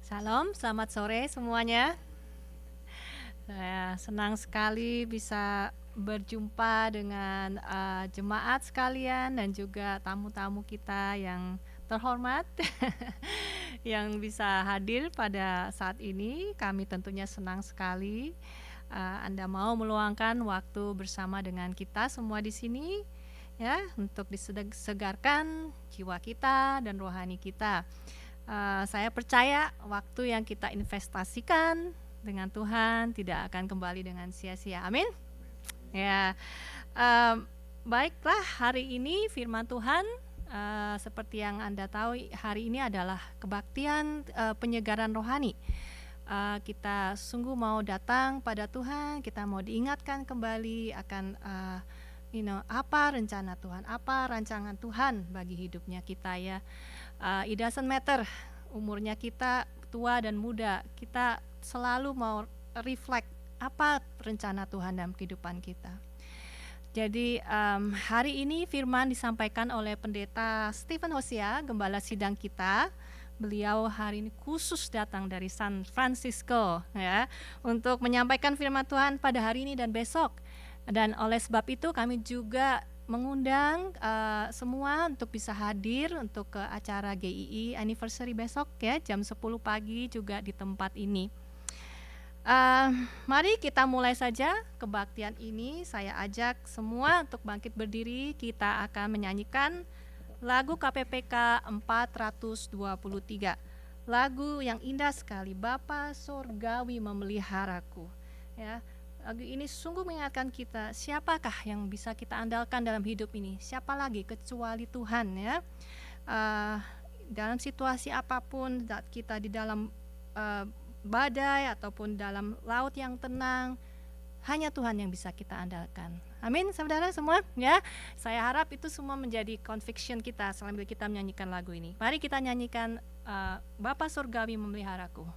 Shalom, selamat sore semuanya. Saya senang sekali bisa berjumpa dengan jemaat sekalian dan juga tamu-tamu kita yang terhormat yang bisa hadir pada saat ini. Kami tentunya senang sekali Anda mau meluangkan waktu bersama dengan kita semua di sini ya, untuk disegarkan jiwa kita dan rohani kita. Saya percaya waktu yang kita investasikan dengan Tuhan tidak akan kembali dengan sia-sia. Amin. Ya, baiklah, hari ini firman Tuhan seperti yang Anda tahu, hari ini adalah kebaktian penyegaran rohani. Kita sungguh mau datang pada Tuhan, kita mau diingatkan kembali akan apa rencana Tuhan, apa rancangan Tuhan bagi hidupnya kita ya. It doesn't matter umurnya kita tua dan muda, kita selalu mau reflect apa rencana Tuhan dalam kehidupan kita. Jadi hari ini firman disampaikan oleh Pendeta Stephen Hosea, gembala sidang kita. Beliau hari ini khusus datang dari San Francisco ya, untuk menyampaikan firman Tuhan pada hari ini dan besok. Dan oleh sebab itu kami juga mengundang semua untuk bisa hadir untuk ke acara GII Anniversary besok ya, jam 10 pagi juga di tempat ini. Mari kita mulai saja kebaktian ini. Saya ajak semua untuk bangkit berdiri. Kita akan menyanyikan lagu KPPK 423. Lagu yang indah sekali, Bapa Sorgawi Memeliharaku ya. Lagu ini sungguh mengingatkan kita, siapakah yang bisa kita andalkan dalam hidup ini? Siapa lagi kecuali Tuhan ya. Dalam situasi apapun, kita di dalam badai ataupun dalam laut yang tenang, hanya Tuhan yang bisa kita andalkan. Amin, saudara semua ya. Saya harap itu semua menjadi conviction kita sambil kita menyanyikan lagu ini. Mari kita nyanyikan Bapa Surgawi Memeliharaku.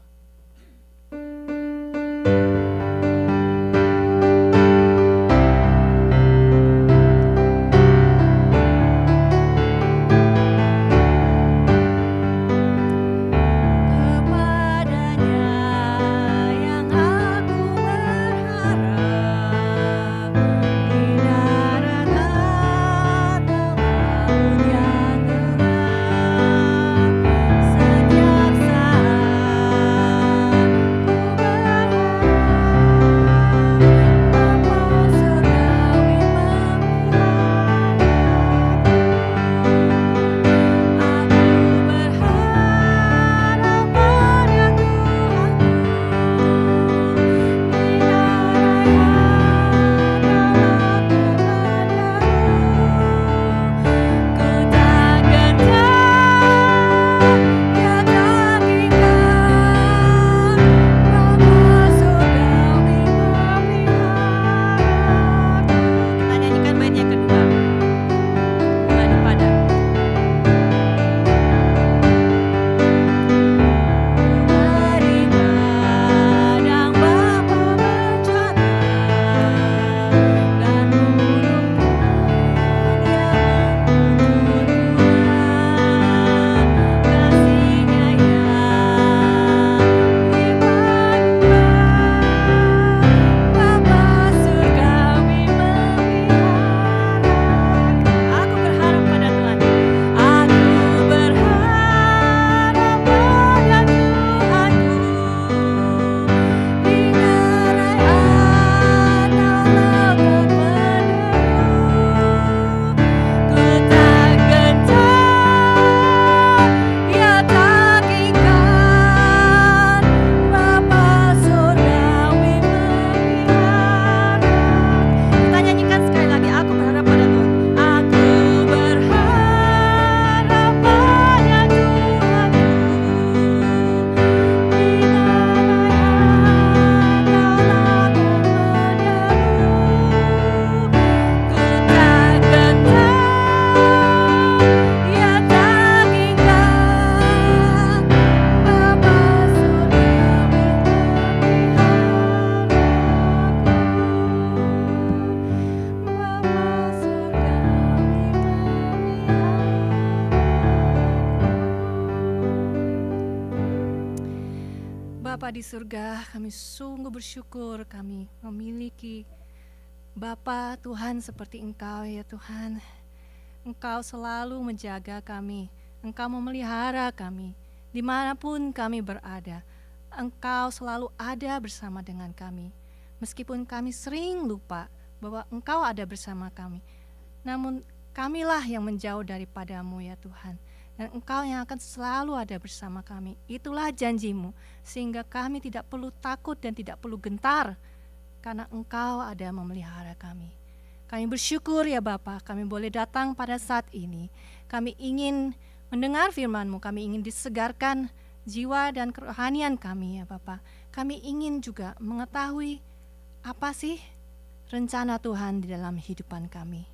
Setiap saat Bapa di surga, kami sungguh bersyukur kami memiliki Bapa Tuhan seperti Engkau ya Tuhan. Engkau selalu menjaga kami, Engkau memelihara kami, dimanapun kami berada. Engkau selalu ada bersama dengan kami. Meskipun kami sering lupa bahwa Engkau ada bersama kami, namun kamilah yang menjauh daripadamu ya Tuhan. Dan Engkau yang akan selalu ada bersama kami. Itulah janji-Mu, sehingga kami tidak perlu takut dan tidak perlu gentar, karena Engkau ada memelihara kami. Kami bersyukur ya Bapa, kami boleh datang pada saat ini. Kami ingin mendengar firman-Mu, kami ingin disegarkan jiwa dan kerohanian kami ya Bapa. Kami ingin juga mengetahui apa sih rencana Tuhan di dalam kehidupan kami.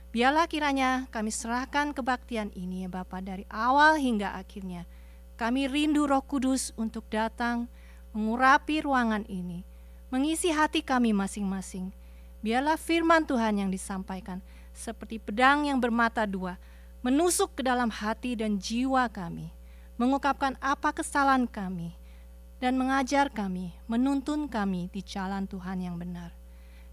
Biarlah kiranya kami serahkan kebaktian ini ya Bapa, dari awal hingga akhirnya. Kami rindu Roh Kudus untuk datang mengurapi ruangan ini, mengisi hati kami masing-masing. Biarlah firman Tuhan yang disampaikan seperti pedang yang bermata dua, menusuk ke dalam hati dan jiwa kami, mengungkapkan apa kesalahan kami, dan mengajar kami, menuntun kami di jalan Tuhan yang benar.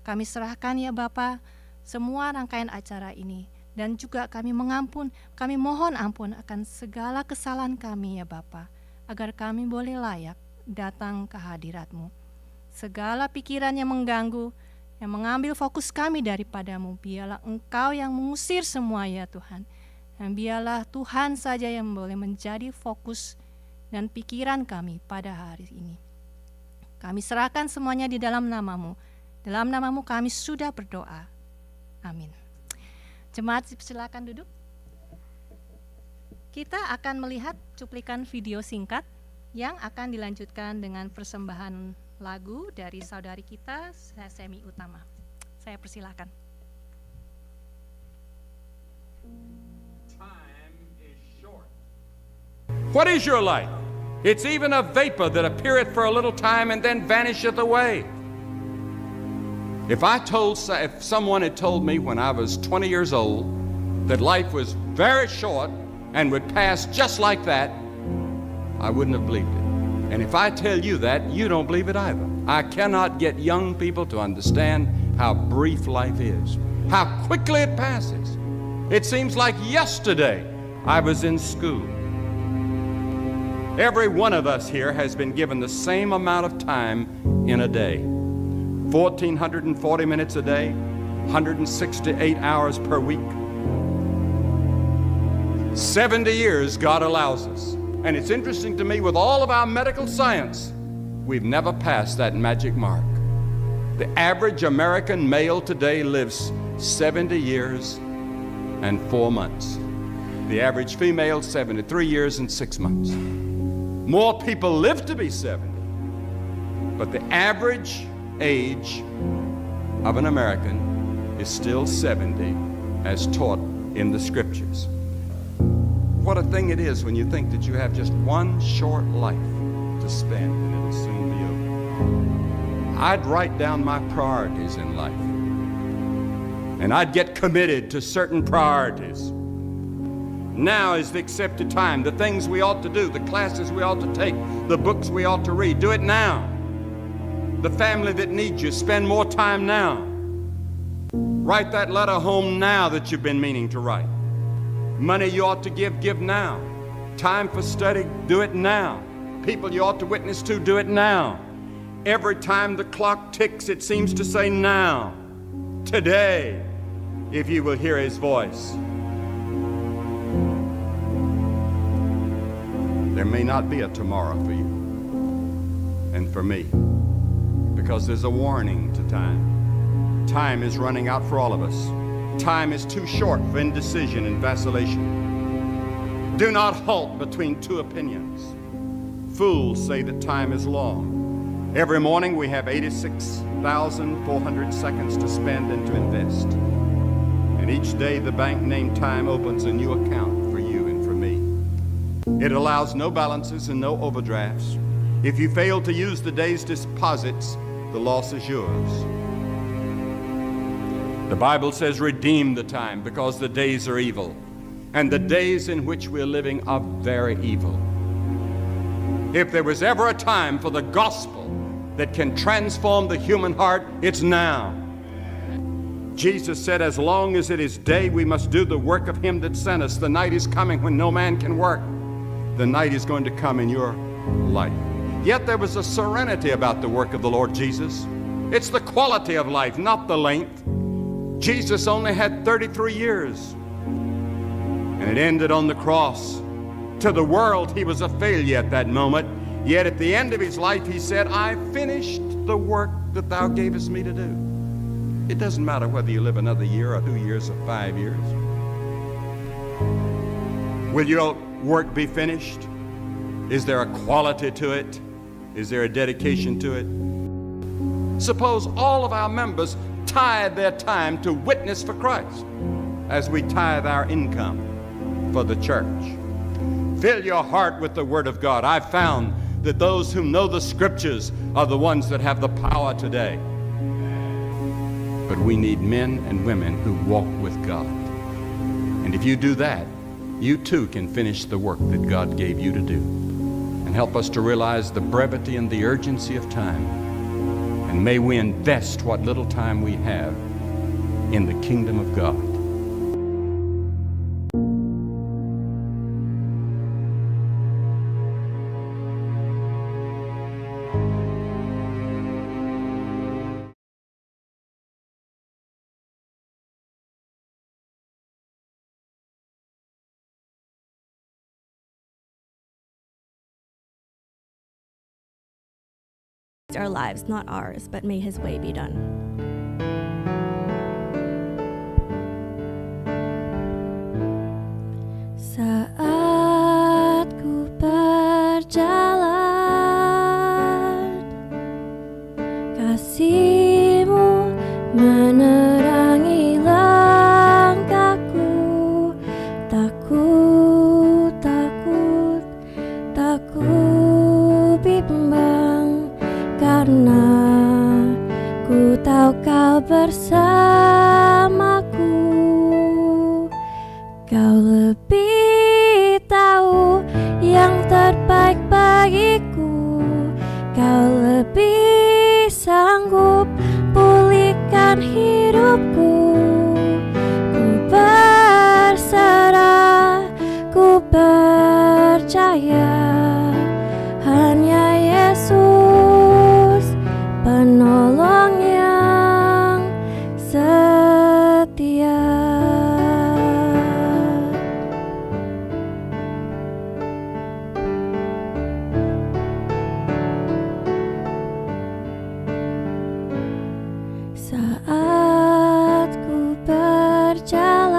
Kami serahkan ya Bapa semua rangkaian acara ini, dan juga kami mohon ampun akan segala kesalahan kami ya Bapa, agar kami boleh layak datang ke hadirat-Mu. Segala pikiran yang mengganggu, yang mengambil fokus kami daripadamu, biarlah Engkau yang mengusir semua ya Tuhan. Dan biarlah Tuhan saja yang boleh menjadi fokus dan pikiran kami pada hari ini. Kami serahkan semuanya di dalam nama-Mu. Dalam nama-Mu kami sudah berdoa. Amin. Jemaat silakan duduk. Kita akan melihat cuplikan video singkat yang akan dilanjutkan dengan persembahan lagu dari saudari kita, Semi Utama. Saya persilakan. Time is short. What is your life? It's even a vapor that appeareth for a little time and then vanisheth away. If someone had told me when I was 20 years old that life was very short and would pass just like that, I wouldn't have believed it. And if I tell you that, you don't believe it either. I cannot get young people to understand how brief life is, how quickly it passes. It seems like yesterday I was in school. Every one of us here has been given the same amount of time in a day. 1,440 minutes a day, 168 hours per week. 70 years God allows us. And it's interesting to me, with all of our medical science, we've never passed that magic mark. The average American male today lives 70 years and 4 months. The average female, 73 years and 6 months. More people live to be 70, but the average age of an American is still 70 as taught in the scriptures. What a thing it is when you think that you have just one short life to spend and it'll soon be over. I'd write down my priorities in life, and I'd get committed to certain priorities. Now is the accepted time. The things we ought to do, the classes we ought to take, the books we ought to read, do it now. The family that needs you, spend more time now. Write that letter home now that you've been meaning to write. Money you ought to give now. Time for study, do it now. People you ought to witness to, do it now. Every time the clock ticks, it seems to say now. Today, if you will hear His voice. There may not be a tomorrow for you and for me, because there's a warning to time. Time is running out for all of us. Time is too short for indecision and vacillation. Do not halt between two opinions. Fools say that time is long. Every morning we have 86,400 seconds to spend and to invest. And each day the bank named time opens a new account for you and for me. It allows no balances and no overdrafts. If you fail to use the day's deposits, the loss is yours. The Bible says, redeem the time, because the days are evil, and the days in which we're living are very evil. If there was ever a time for the gospel that can transform the human heart, it's now. Jesus said, as long as it is day, we must do the work of him that sent us. The night is coming when no man can work. The night is going to come in your life. Yet there was a serenity about the work of the Lord Jesus. It's the quality of life, not the length. Jesus only had 33 years, and it ended on the cross. To the world, he was a failure at that moment. Yet at the end of his life, he said, I finished the work that thou gavest me to do. It doesn't matter whether you live another year or 2 years or 5 years. Will your work be finished? Is there a quality to it? Is there a dedication to it? Suppose all of our members tithe their time to witness for Christ as we tithe our income for the church. Fill your heart with the Word of God. I've found that those who know the Scriptures are the ones that have the power today. But we need men and women who walk with God. And if you do that, you too can finish the work that God gave you to do, and help us to realize the brevity and the urgency of time. And may we invest what little time we have in the kingdom of God. Our lives, not ours, but may his way be done. Saat ku berjalan, kasih-Mu menerangi langkahku. Takut, takut, takut bimbang, karena ku tahu Kau bersamaku. Kau lebih tahu yang terbaik bagiku. Kau lebih sanggup pulihkan hidupku. Ku berserah, ku percaya, hanya Yesus penolong yang setia. Saat ku berjalan,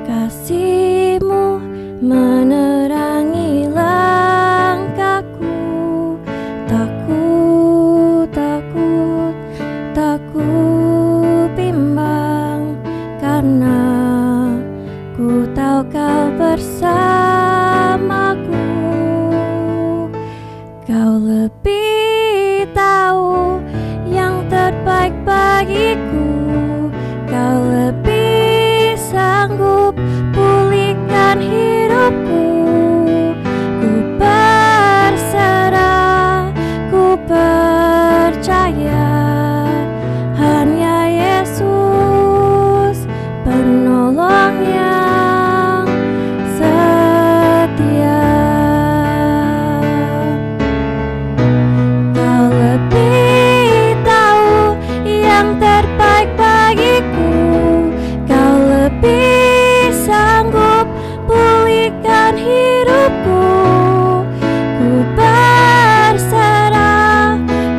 kasih-Mu menerangi langkahku. Takut, takut, takut bimbang, karena ku tahu Kau bersamaku. Kau lebih tahu yang terbaik bagiku. Kau lebih sanggup pulihkan hidupku. Ku berserah, ku percaya, hanya Yesus penolong yang setia. Kau lebih tahu yang terbaik bagiku. Kau lebih sanggup pulihkan hidupku. Ku berserah,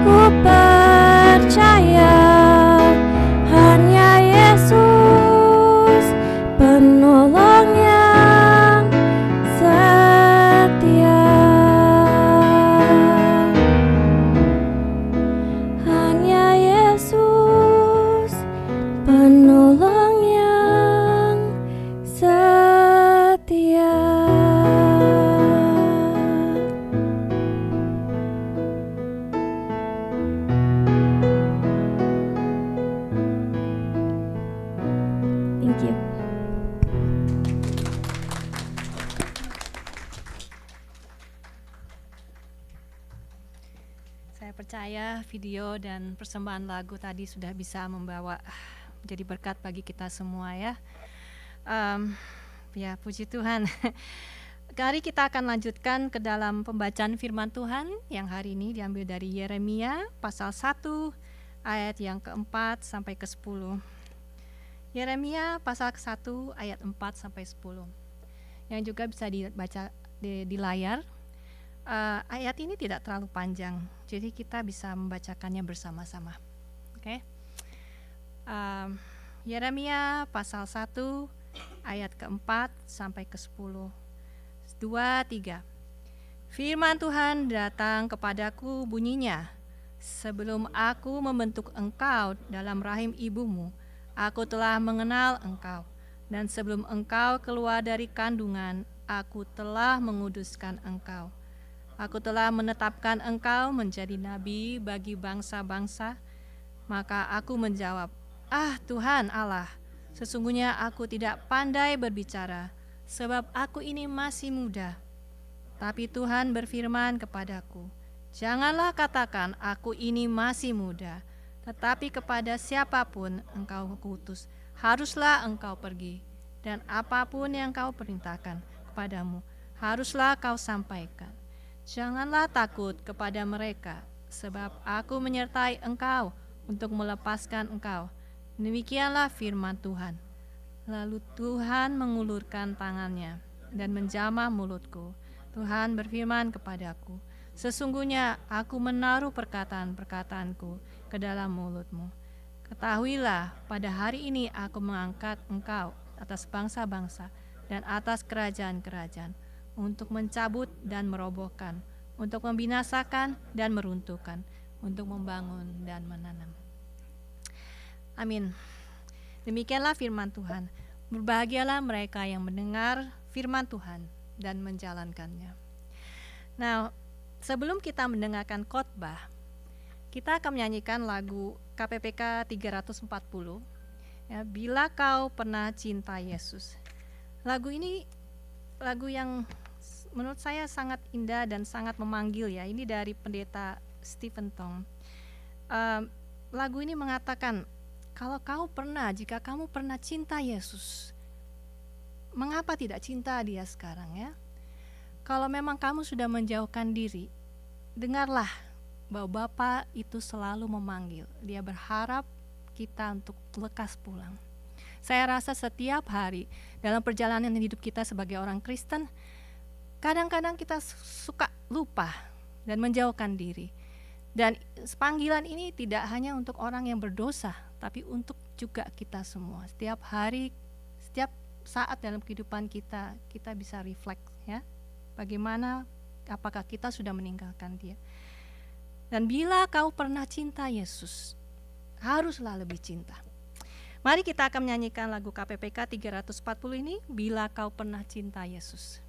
ku percaya, hanya Yesus penolong yang setia. Hanya Yesus penolong yang setia. Thank you. percaya video dan persembahan lagu tadi sudah bisa membawa jadi berkat bagi kita semua ya. Ya, puji Tuhan. Mari kita akan lanjutkan ke dalam pembacaan firman Tuhan yang hari ini diambil dari Yeremia pasal 1 ayat yang keempat sampai ke-10. Yeremia pasal ke-1 ayat 4 sampai 10. Yang juga bisa dibaca di layar. Ayat ini tidak terlalu panjang, jadi kita bisa membacakannya bersama-sama. Oke. Yeremia pasal 1 ayat keempat sampai ke-10. 2, 3. Firman Tuhan datang kepadaku bunyinya, sebelum aku membentuk engkau dalam rahim ibumu, aku telah mengenal engkau, dan sebelum engkau keluar dari kandungan, aku telah menguduskan engkau. Aku telah menetapkan engkau menjadi nabi bagi bangsa-bangsa. Maka aku menjawab, Tuhan Allah, sesungguhnya aku tidak pandai berbicara, sebab aku ini masih muda. Tapi Tuhan berfirman kepadaku, janganlah katakan aku ini masih muda, tetapi kepada siapapun engkau kutus, haruslah engkau pergi, dan apapun yang kau perintahkan kepadamu, haruslah kau sampaikan. Janganlah takut kepada mereka, sebab aku menyertai engkau untuk melepaskan engkau. Demikianlah firman Tuhan. Lalu Tuhan mengulurkan tangannya dan menjamah mulutku. Tuhan berfirman kepadaku, sesungguhnya aku menaruh perkataan-perkataanku ke dalam mulutmu. Ketahuilah, pada hari ini aku mengangkat engkau atas bangsa-bangsa dan atas kerajaan-kerajaan, untuk mencabut dan merobohkan, untuk membinasakan dan meruntuhkan, untuk membangun dan menanam. Amin. Demikianlah firman Tuhan. Berbahagialah mereka yang mendengar firman Tuhan dan menjalankannya. Nah, sebelum kita mendengarkan khotbah, kita akan menyanyikan lagu KPPK 340. Ya, Bila Kau Pernah Cinta Yesus. Lagu ini lagu yang menurut saya sangat indah dan sangat memanggil ya. Ini dari pendeta Stephen Tong. Lagu ini mengatakan, jika kamu pernah cinta Yesus, mengapa tidak cinta Dia sekarang ya? Kalau memang kamu sudah menjauhkan diri, dengarlah bahwa Bapa itu selalu memanggil. Dia berharap kita untuk lekas pulang. Saya rasa setiap hari dalam perjalanan hidup kita sebagai orang Kristen, kadang-kadang kita suka lupa dan menjauhkan diri. Dan panggilan ini tidak hanya untuk orang yang berdosa, tapi untuk juga kita semua. Setiap hari, setiap saat dalam kehidupan kita, kita bisa reflect ya. Bagaimana, apakah kita sudah meninggalkan Dia. Dan bila kau pernah cinta Yesus, haruslah lebih cinta. Mari kita akan menyanyikan lagu KPPK 340 ini, Bila Kau Pernah Cinta Yesus.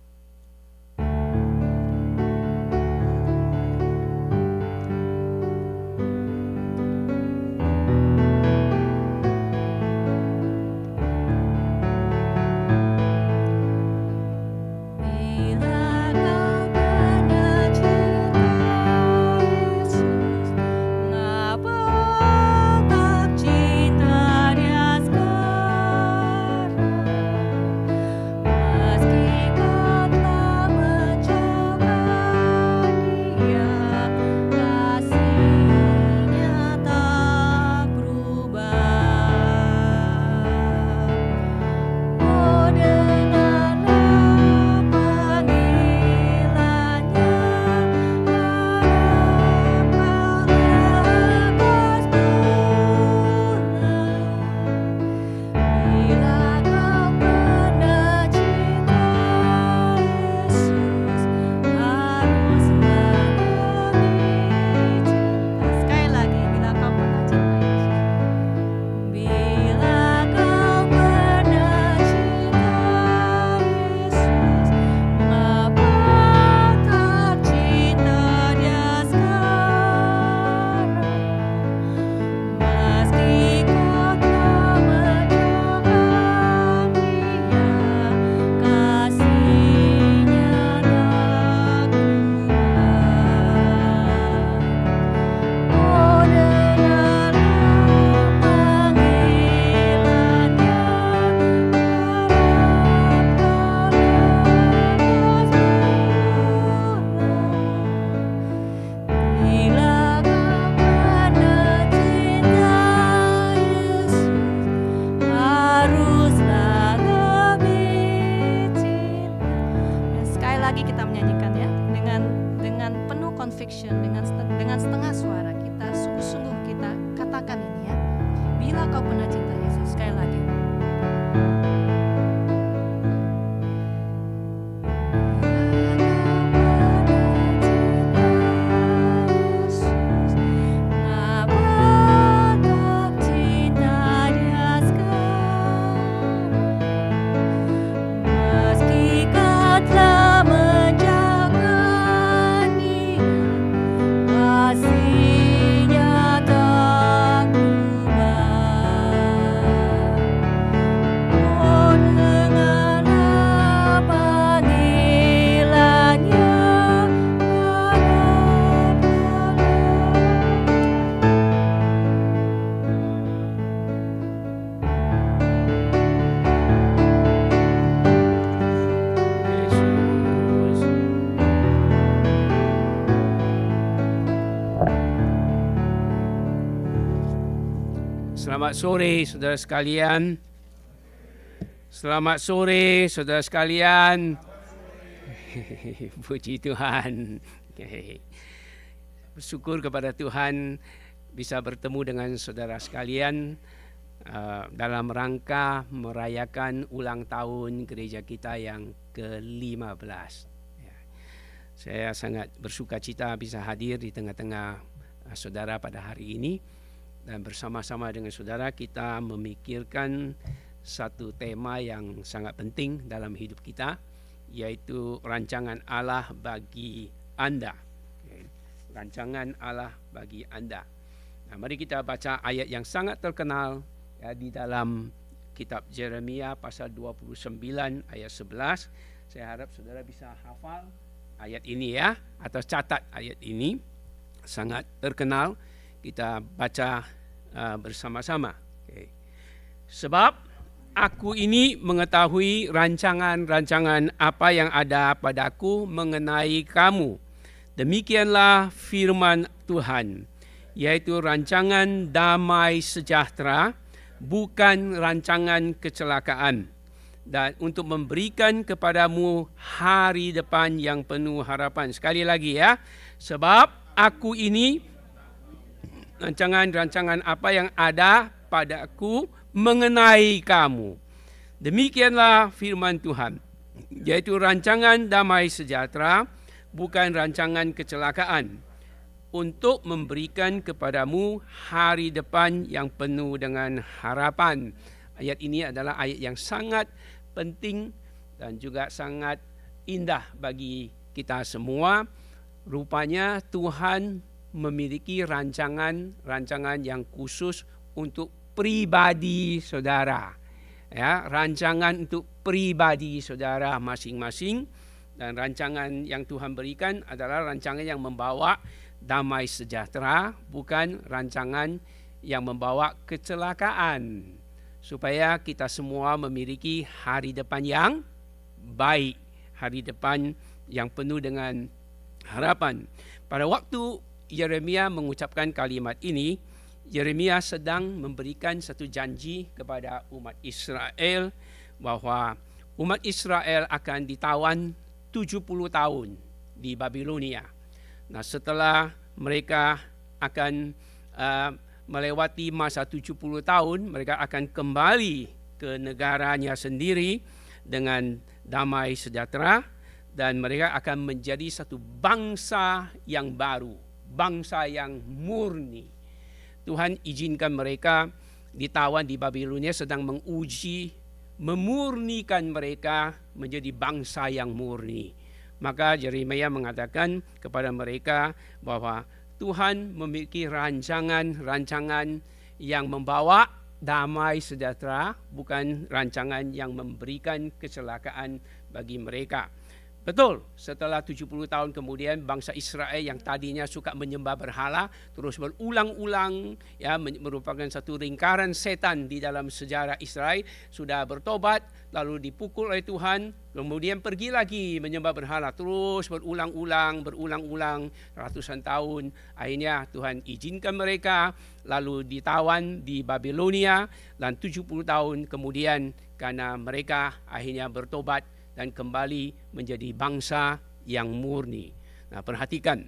Meski kau Selamat sore saudara sekalian. Selamat sore saudara sekalian. Puji Tuhan. Bersyukur kepada Tuhan bisa bertemu dengan saudara sekalian dalam rangka merayakan ulang tahun gereja kita yang ke-15. Saya sangat bersuka cita bisa hadir di tengah-tengah saudara pada hari ini. Dan bersama-sama dengan saudara kita memikirkan satu tema yang sangat penting dalam hidup kita, yaitu rancangan Allah bagi Anda. Rancangan Allah bagi Anda. Nah, mari kita baca ayat yang sangat terkenal ya, di dalam kitab Yeremia pasal 29 ayat 11. Saya harap saudara bisa hafal ayat ini ya, atau catat ayat ini. Sangat terkenal. Kita baca bersama-sama. Sebab aku ini mengetahui rancangan-rancangan apa yang ada padaku mengenai kamu. Demikianlah firman Tuhan, yaitu rancangan damai sejahtera, bukan rancangan kecelakaan, dan untuk memberikan kepadamu hari depan yang penuh harapan. Sekali lagi ya, sebab aku ini rancangan-rancangan apa yang ada padaku mengenai kamu. Demikianlah firman Tuhan, yaitu rancangan damai sejahtera, bukan rancangan kecelakaan, untuk memberikan kepadamu hari depan yang penuh dengan harapan. Ayat ini adalah ayat yang sangat penting dan juga sangat indah bagi kita semua. Rupanya Tuhan memiliki rancangan yang khusus untuk pribadi saudara. Ya, rancangan untuk pribadi saudara masing-masing, dan rancangan yang Tuhan berikan adalah rancangan yang membawa damai sejahtera, bukan rancangan yang membawa kecelakaan, supaya kita semua memiliki hari depan yang baik, hari depan yang penuh dengan harapan. Pada waktu Yeremia mengucapkan kalimat ini, Yeremia sedang memberikan satu janji kepada umat Israel bahwa umat Israel akan ditawan 70 tahun di Babilonia. Nah, setelah mereka akan melewati masa 70 tahun, mereka akan kembali ke negaranya sendiri dengan damai sejahtera, dan mereka akan menjadi satu bangsa yang baru, bangsa yang murni. Tuhan izinkan mereka ditawan di Babilonia sedang menguji, memurnikan mereka menjadi bangsa yang murni. Maka Yeremia mengatakan kepada mereka bahwa Tuhan memiliki rancangan-rancangan yang membawa damai sejahtera, bukan rancangan yang memberikan kecelakaan bagi mereka. Betul, setelah 70 tahun kemudian bangsa Israel yang tadinya suka menyembah berhala terus berulang-ulang ya, merupakan satu lingkaran setan di dalam sejarah Israel, sudah bertobat lalu dipukul oleh Tuhan, kemudian pergi lagi menyembah berhala terus berulang-ulang ratusan tahun. Akhirnya Tuhan izinkan mereka lalu ditawan di Babilonia, dan 70 tahun kemudian karena mereka akhirnya bertobat dan kembali menjadi bangsa yang murni. Nah, perhatikan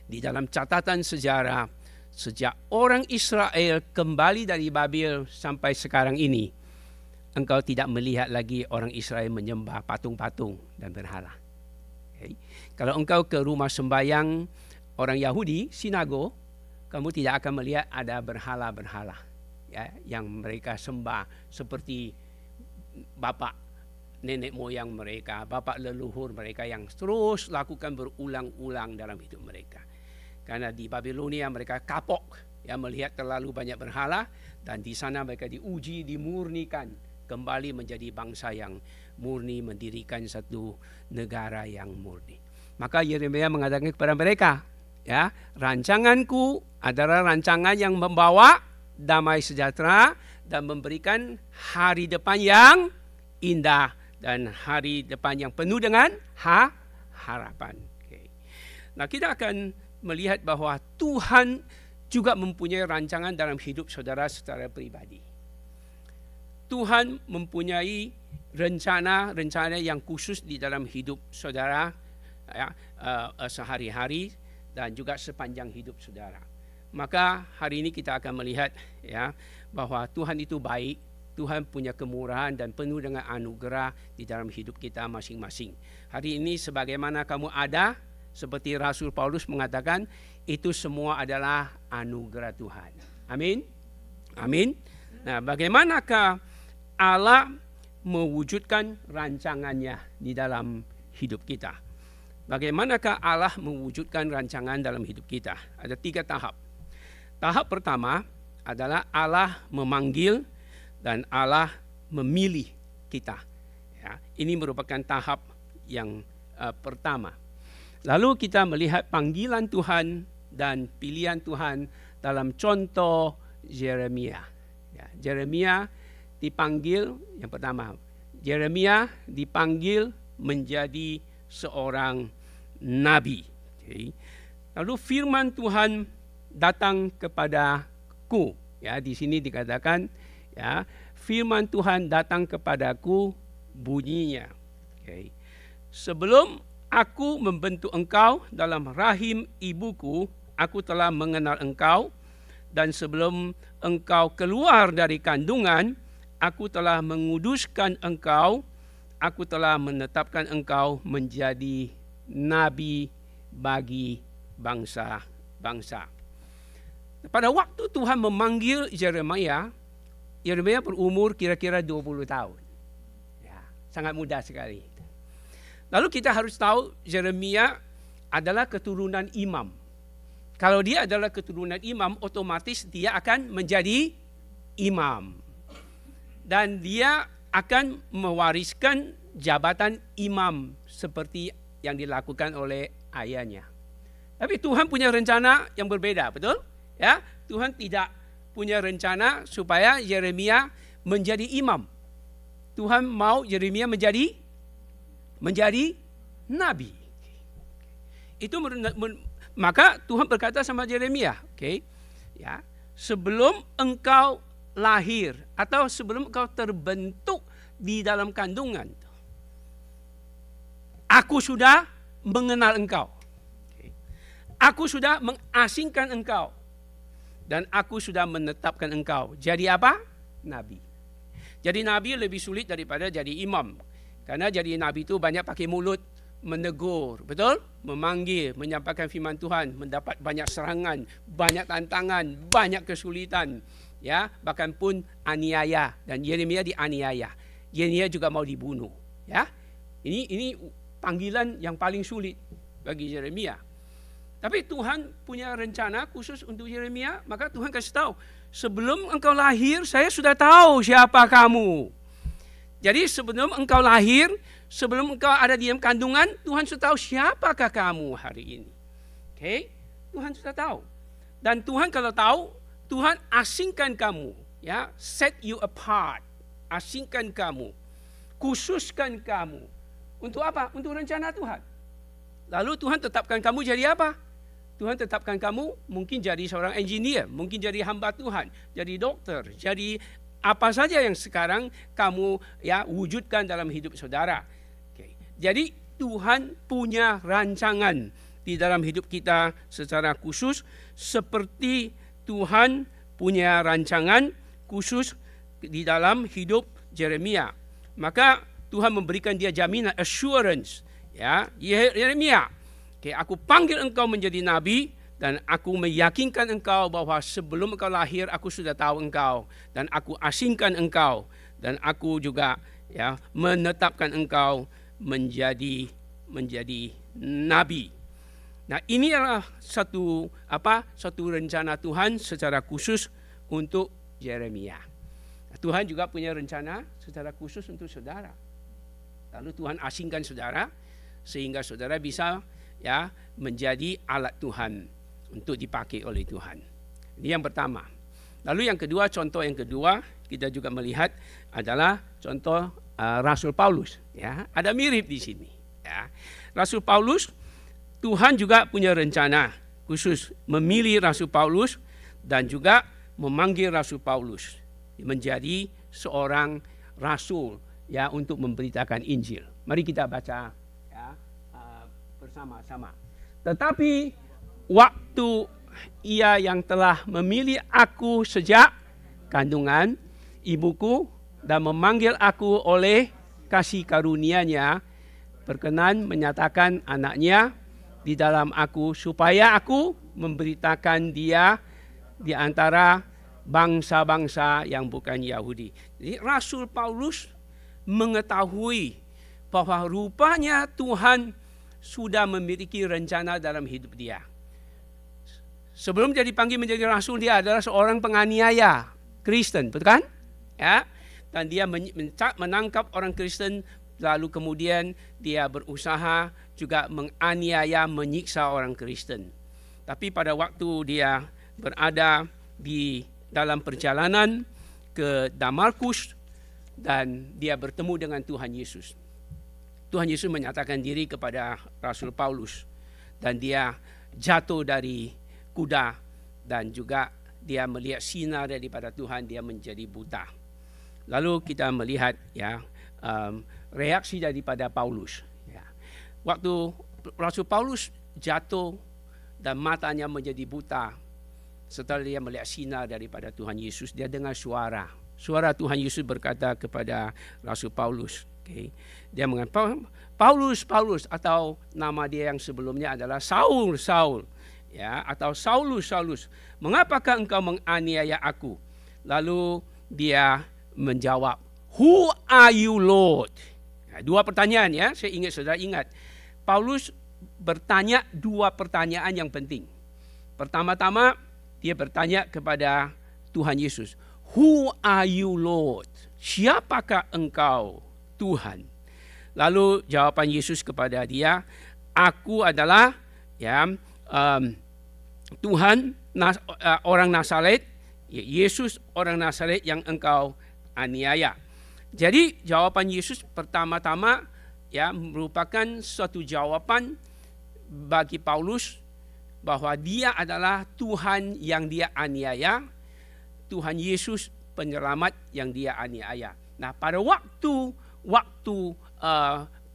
di dalam catatan sejarah, sejak orang Israel kembali dari Babil sampai sekarang ini, engkau tidak melihat lagi orang Israel menyembah patung-patung dan berhala. Okay. Kalau engkau ke rumah sembahyang orang Yahudi, sinagog, kamu tidak akan melihat ada berhala-berhala ya, yang mereka sembah seperti bapak nenek moyang mereka, bapak leluhur mereka yang terus lakukan berulang-ulang dalam hidup mereka. Karena di Babilonia mereka kapok ya, melihat terlalu banyak berhala, dan di sana mereka diuji, dimurnikan kembali menjadi bangsa yang murni, mendirikan satu negara yang murni. Maka Yeremia mengatakan kepada mereka, ya, rancanganku adalah rancangan yang membawa damai sejahtera dan memberikan hari depan yang indah dan hari depan yang penuh dengan harapan. Okay. Nah, kita akan melihat bahwa Tuhan juga mempunyai rancangan dalam hidup saudara secara pribadi. Tuhan mempunyai rencana yang khusus di dalam hidup saudara sehari-hari dan juga sepanjang hidup saudara. Maka hari ini kita akan melihat bahwa Tuhan itu baik, Tuhan punya kemurahan dan penuh dengan anugerah di dalam hidup kita masing-masing. Hari ini sebagaimana kamu ada, seperti Rasul Paulus mengatakan, itu semua adalah anugerah Tuhan. Amin. Amin. Nah, bagaimanakah Allah mewujudkan rancangannya di dalam hidup kita? Bagaimanakah Allah mewujudkan rancangan dalam hidup kita? Ada 3 tahap. Tahap pertama adalah Allah memanggil dan Allah memilih kita. Ini merupakan tahap yang pertama. Lalu kita melihat panggilan Tuhan dan pilihan Tuhan dalam contoh Yeremia. Yeremia dipanggil, yang pertama, Yeremia dipanggil menjadi seorang nabi. Lalu firman Tuhan datang kepadaku. Di sini dikatakan, firman Tuhan datang kepadaku bunyinya. Sebelum aku membentuk engkau dalam rahim ibuku, aku telah mengenal engkau, dan sebelum engkau keluar dari kandungan, aku telah menguduskan engkau, aku telah menetapkan engkau menjadi nabi bagi bangsa-bangsa. Pada waktu Tuhan memanggil Yeremia berumur kira-kira 20 tahun. Sangat muda sekali. Lalu kita harus tahu Yeremia adalah keturunan imam. Kalau dia adalah keturunan imam, otomatis dia akan menjadi imam. Dan dia akan mewariskan jabatan imam seperti yang dilakukan oleh ayahnya. Tapi Tuhan punya rencana yang berbeda, betul? Tuhan tidak punya rencana supaya Yeremia menjadi imam. Tuhan mau Yeremia menjadi nabi. Itu maka Tuhan berkata sama Yeremia, sebelum engkau lahir atau sebelum engkau terbentuk di dalam kandungan, aku sudah mengenal engkau. Aku sudah mengasingkan engkau. Dan aku sudah menetapkan engkau. Jadi apa? Nabi. Jadi nabi lebih sulit daripada jadi imam. Karena jadi nabi itu banyak pakai mulut, menegur, betul? Memanggil, menyampaikan firman Tuhan, mendapat banyak serangan, banyak tantangan, banyak kesulitan. Bahkan pun aniaya. Dan Yeremia dianiaya. Yeremia juga mau dibunuh. Ini panggilan yang paling sulit bagi Yeremia. Tapi Tuhan punya rencana khusus untuk Yeremia, maka Tuhan kasih tahu, sebelum engkau lahir, saya sudah tahu siapa kamu. Jadi sebelum engkau lahir, sebelum engkau ada di dalam kandungan, Tuhan sudah tahu siapakah kamu hari ini. Tuhan sudah tahu. Dan Tuhan kalau tahu, Tuhan asingkan kamu, set you apart, asingkan kamu, khususkan kamu. Untuk apa? Untuk rencana Tuhan. Lalu Tuhan tetapkan kamu jadi apa? Tuhan tetapkan kamu mungkin jadi seorang engineer, mungkin jadi hamba Tuhan, jadi dokter, jadi apa saja yang sekarang kamu wujudkan dalam hidup saudara. Jadi Tuhan punya rancangan di dalam hidup kita secara khusus, seperti Tuhan punya rancangan khusus di dalam hidup Yeremia. Maka Tuhan memberikan dia jaminan, assurance. Yeremia, aku panggil engkau menjadi nabi, dan aku meyakinkan engkau bahwa sebelum engkau lahir aku sudah tahu engkau, dan aku asingkan engkau, dan aku juga menetapkan engkau menjadi nabi. Nah, ini adalah satu rencana Tuhan secara khusus untuk Yeremia. Tuhan juga punya rencana secara khusus untuk saudara. Lalu Tuhan asingkan saudara sehingga saudara bisa menjadi alat Tuhan untuk dipakai oleh Tuhan. Ini yang pertama. Lalu yang kedua, contoh yang kedua kita juga melihat adalah contoh Rasul Paulus. Ada mirip di sini. Rasul Paulus, Tuhan juga punya rencana khusus memilih Rasul Paulus dan juga memanggil Rasul Paulus menjadi seorang rasul ya untuk memberitakan Injil. Mari kita baca ya bersama-sama. Tetapi waktu Ia yang telah memilih aku sejak kandungan ibuku dan memanggil aku oleh kasih karunia-Nya, berkenan menyatakan anaknya di dalam aku, supaya aku memberitakan dia di antara bangsa-bangsa yang bukan Yahudi. Jadi Rasul Paulus mengetahui bahwa rupanya Tuhan sudah memiliki rencana dalam hidup dia. Sebelum dia dipanggil menjadi rasul, dia adalah seorang penganiaya Kristen, betul kan? Ya. Dan dia menangkap orang Kristen, lalu kemudian dia berusaha juga menganiaya, menyiksa orang Kristen. Tapi pada waktu dia berada di dalam perjalanan ke Damaskus dan dia bertemu dengan Tuhan Yesus. Tuhan Yesus menyatakan diri kepada Rasul Paulus dan dia jatuh dari kuda dan juga dia melihat sinar daripada Tuhan, dia menjadi buta. Lalu kita melihat ya reaksi daripada Paulus. Ya. Waktu Rasul Paulus jatuh dan matanya menjadi buta, setelah dia melihat sinar daripada Tuhan Yesus, dia dengar suara. Suara Tuhan Yesus berkata kepada Rasul Paulus. Okay. Dia mengatakan, Paulus, Paulus, atau nama dia yang sebelumnya adalah Saul, Saul. Ya, atau Saulus, Saulus, mengapakah engkau menganiaya aku? Lalu dia menjawab, Who are you, Lord? Nah, dua pertanyaan ya, saya ingat saudara ingat. Paulus bertanya dua pertanyaan yang penting. Pertama-tama dia bertanya kepada Tuhan Yesus, Who are you, Lord? Siapakah engkau, Tuhan? Lalu jawaban Yesus kepada dia, Aku adalah ya Tuhan orang Nazaret, Yesus orang Nazaret yang engkau aniaya. Jadi jawaban Yesus pertama-tama ya merupakan suatu jawaban bagi Paulus bahwa dia adalah Tuhan yang dia aniaya, Tuhan Yesus penyelamat yang dia aniaya. Nah, pada waktu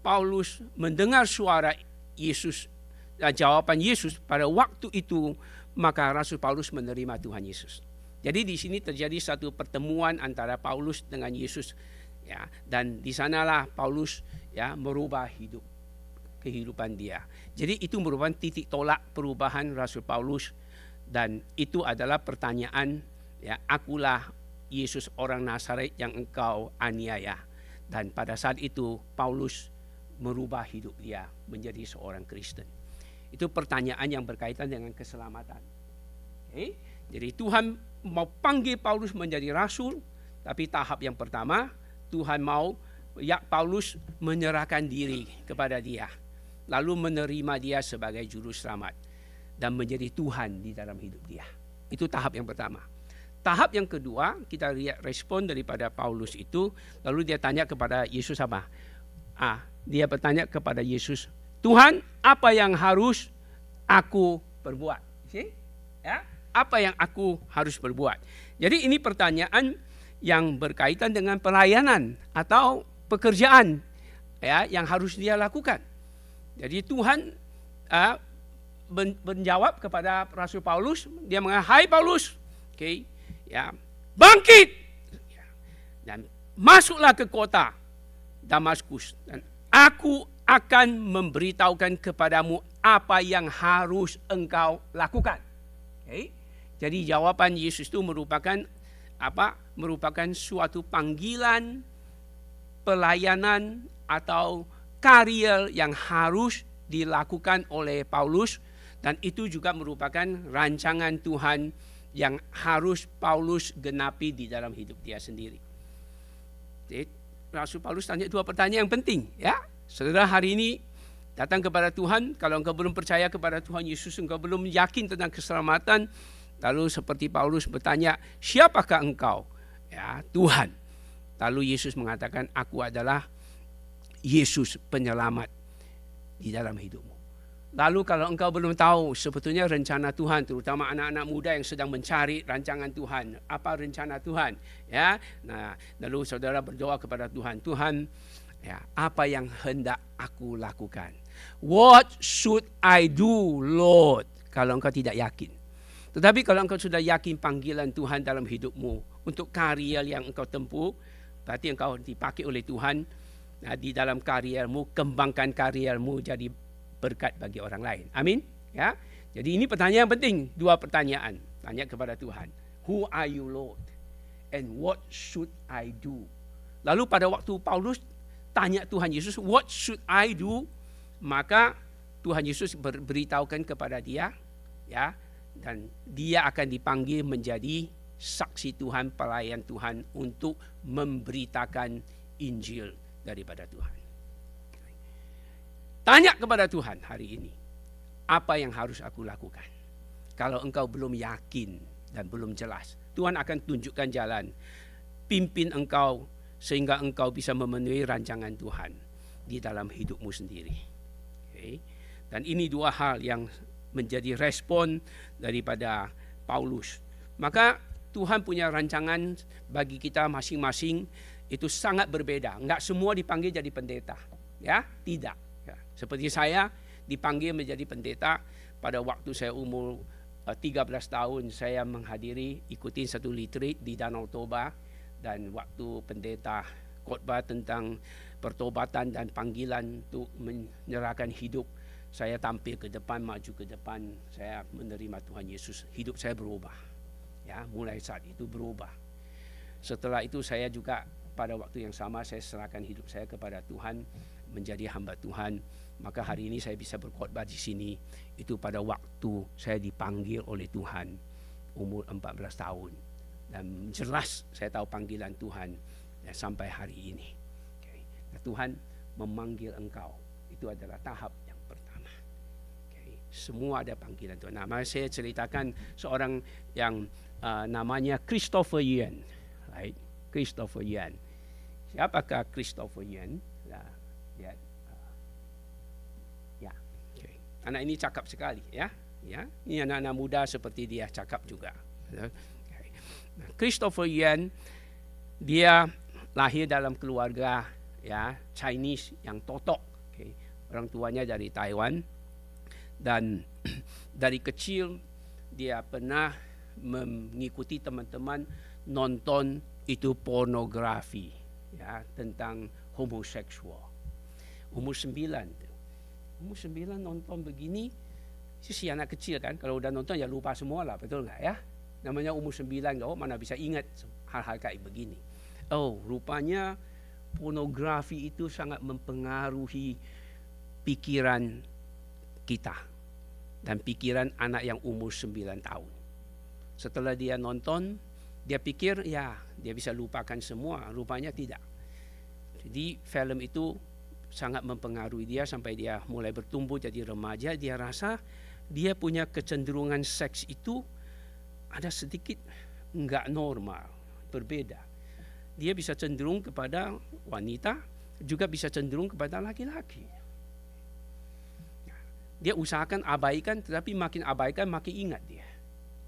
Paulus mendengar suara Yesus, jawaban Yesus pada waktu itu, maka Rasul Paulus menerima Tuhan Yesus. Jadi di sini terjadi satu pertemuan antara Paulus dengan Yesus, ya, dan di sanalah Paulus ya merubah kehidupan dia. Jadi itu merupakan titik tolak perubahan Rasul Paulus, dan itu adalah pertanyaan, ya, akulah Yesus orang Nazaret yang engkau aniaya. Dan pada saat itu Paulus merubah hidup dia menjadi seorang Kristen. Itu pertanyaan yang berkaitan dengan keselamatan. Okay? Jadi Tuhan mau panggil Paulus menjadi rasul, tapi tahap yang pertama Tuhan mau Paulus menyerahkan diri kepada dia, lalu menerima dia sebagai juru selamat dan menjadi Tuhan di dalam hidup dia. Itu tahap yang pertama. Tahap yang kedua, kita lihat respon daripada Paulus itu, lalu dia tanya kepada Yesus apa? Dia bertanya kepada Yesus, Tuhan, apa yang harus aku perbuat? See? Ya? Apa yang aku harus perbuat? Jadi ini pertanyaan yang berkaitan dengan pelayanan atau pekerjaan, ya, yang harus dia lakukan. Jadi Tuhan menjawab kepada Rasul Paulus, dia mengatakan, Hai Paulus, okay, ya, bangkit dan masuklah ke kota Damaskus, dan aku akan memberitahukan kepadamu apa yang harus engkau lakukan. Okay? Jadi jawaban Yesus itu merupakan apa? Merupakan suatu panggilan, pelayanan atau karya yang harus dilakukan oleh Paulus, dan itu juga merupakan rancangan Tuhan yang harus Paulus genapi di dalam hidup dia sendiri. Jadi, Rasul Paulus tanya dua pertanyaan yang penting, ya. Saudara hari ini datang kepada Tuhan, kalau engkau belum percaya kepada Tuhan Yesus, engkau belum yakin tentang keselamatan, lalu seperti Paulus bertanya, siapakah engkau? Ya, Tuhan. Lalu Yesus mengatakan, aku adalah Yesus penyelamat di dalam hidupmu. Lalu kalau engkau belum tahu sebetulnya rencana Tuhan, terutama anak-anak muda yang sedang mencari rancangan Tuhan, apa rencana Tuhan, ya. Nah, lalu saudara berdoa kepada Tuhan, Tuhan, ya, apa yang hendak aku lakukan? What should I do, Lord? Kalau engkau tidak yakin. Tetapi kalau engkau sudah yakin panggilan Tuhan dalam hidupmu untuk karier yang engkau tempuh, berarti engkau dipakai oleh Tuhan. Nah, di dalam kariermu, kembangkan kariermu jadi berkat bagi orang lain. Amin. Ya. Jadi ini pertanyaan penting, 2 pertanyaan. Tanya kepada Tuhan, who are you, Lord? And what should I do? Lalu pada waktu Paulus tanya Tuhan Yesus, what should I do? Maka Tuhan Yesus beritahukan kepada dia, ya, dan dia akan dipanggil menjadi saksi Tuhan, pelayan Tuhan untuk memberitakan Injil daripada Tuhan. Tanya kepada Tuhan hari ini, apa yang harus aku lakukan? Kalau engkau belum yakin dan belum jelas, Tuhan akan tunjukkan jalan, pimpin engkau sehingga engkau bisa memenuhi rancangan Tuhan di dalam hidupmu sendiri. Okay. Dan ini 2 hal yang menjadi respon daripada Paulus. Maka Tuhan punya rancangan bagi kita masing-masing itu sangat berbeda. Enggak semua dipanggil jadi pendeta, ya, tidak. Ya. Seperti saya dipanggil menjadi pendeta pada waktu saya umur 13 tahun, saya menghadiri ikutin satu retreat di Danau Toba, dan waktu pendeta khotbah tentang pertobatan dan panggilan untuk menyerahkan hidup, saya tampil ke depan, maju ke depan, saya menerima Tuhan Yesus, hidup saya berubah. Ya, mulai saat itu berubah. Setelah itu saya juga pada waktu yang sama saya serahkan hidup saya kepada Tuhan, menjadi hamba Tuhan. Maka hari ini saya bisa berkhotbah di sini. Itu pada waktu saya dipanggil oleh Tuhan umur 14 tahun. Dan jelas saya tahu panggilan Tuhan ya, sampai hari ini. Okay. Nah, Tuhan memanggil engkau. Itu adalah tahap yang pertama. Okay. Semua ada panggilan Tuhan. Nah, mari saya ceritakan seorang yang namanya Christopher Yuan. Right? Christopher Yuan. Siapakah Christopher Yuan? Ya, okay. Anak ini cakap sekali, ya. Ini anak-anak muda seperti dia cakap juga. Okay. Christopher Yuan, dia lahir dalam keluarga ya Chinese yang totok. Okay. Orang tuanya dari Taiwan, dan dari kecil dia pernah mengikuti teman-teman nonton itu pornografi, ya, tentang homoseksual. Umur 9 nonton begini, si anak kecil kan, kalau udah nonton ya lupa semua lah, betul nggak ya? Namanya umur 9, kau mana bisa ingat hal-hal kayak begini. Oh, rupanya pornografi itu sangat mempengaruhi pikiran kita dan pikiran anak yang umur 9 tahun. Setelah dia nonton, dia pikir ya dia bisa lupakan semua, rupanya tidak. Jadi film itu sangat mempengaruhi dia sampai dia mulai bertumbuh jadi remaja. Dia rasa dia punya kecenderungan seks itu ada sedikit enggak normal, berbeda. Dia bisa cenderung kepada wanita, juga bisa cenderung kepada laki-laki. Dia usahakan abaikan, tetapi makin abaikan makin ingat dia.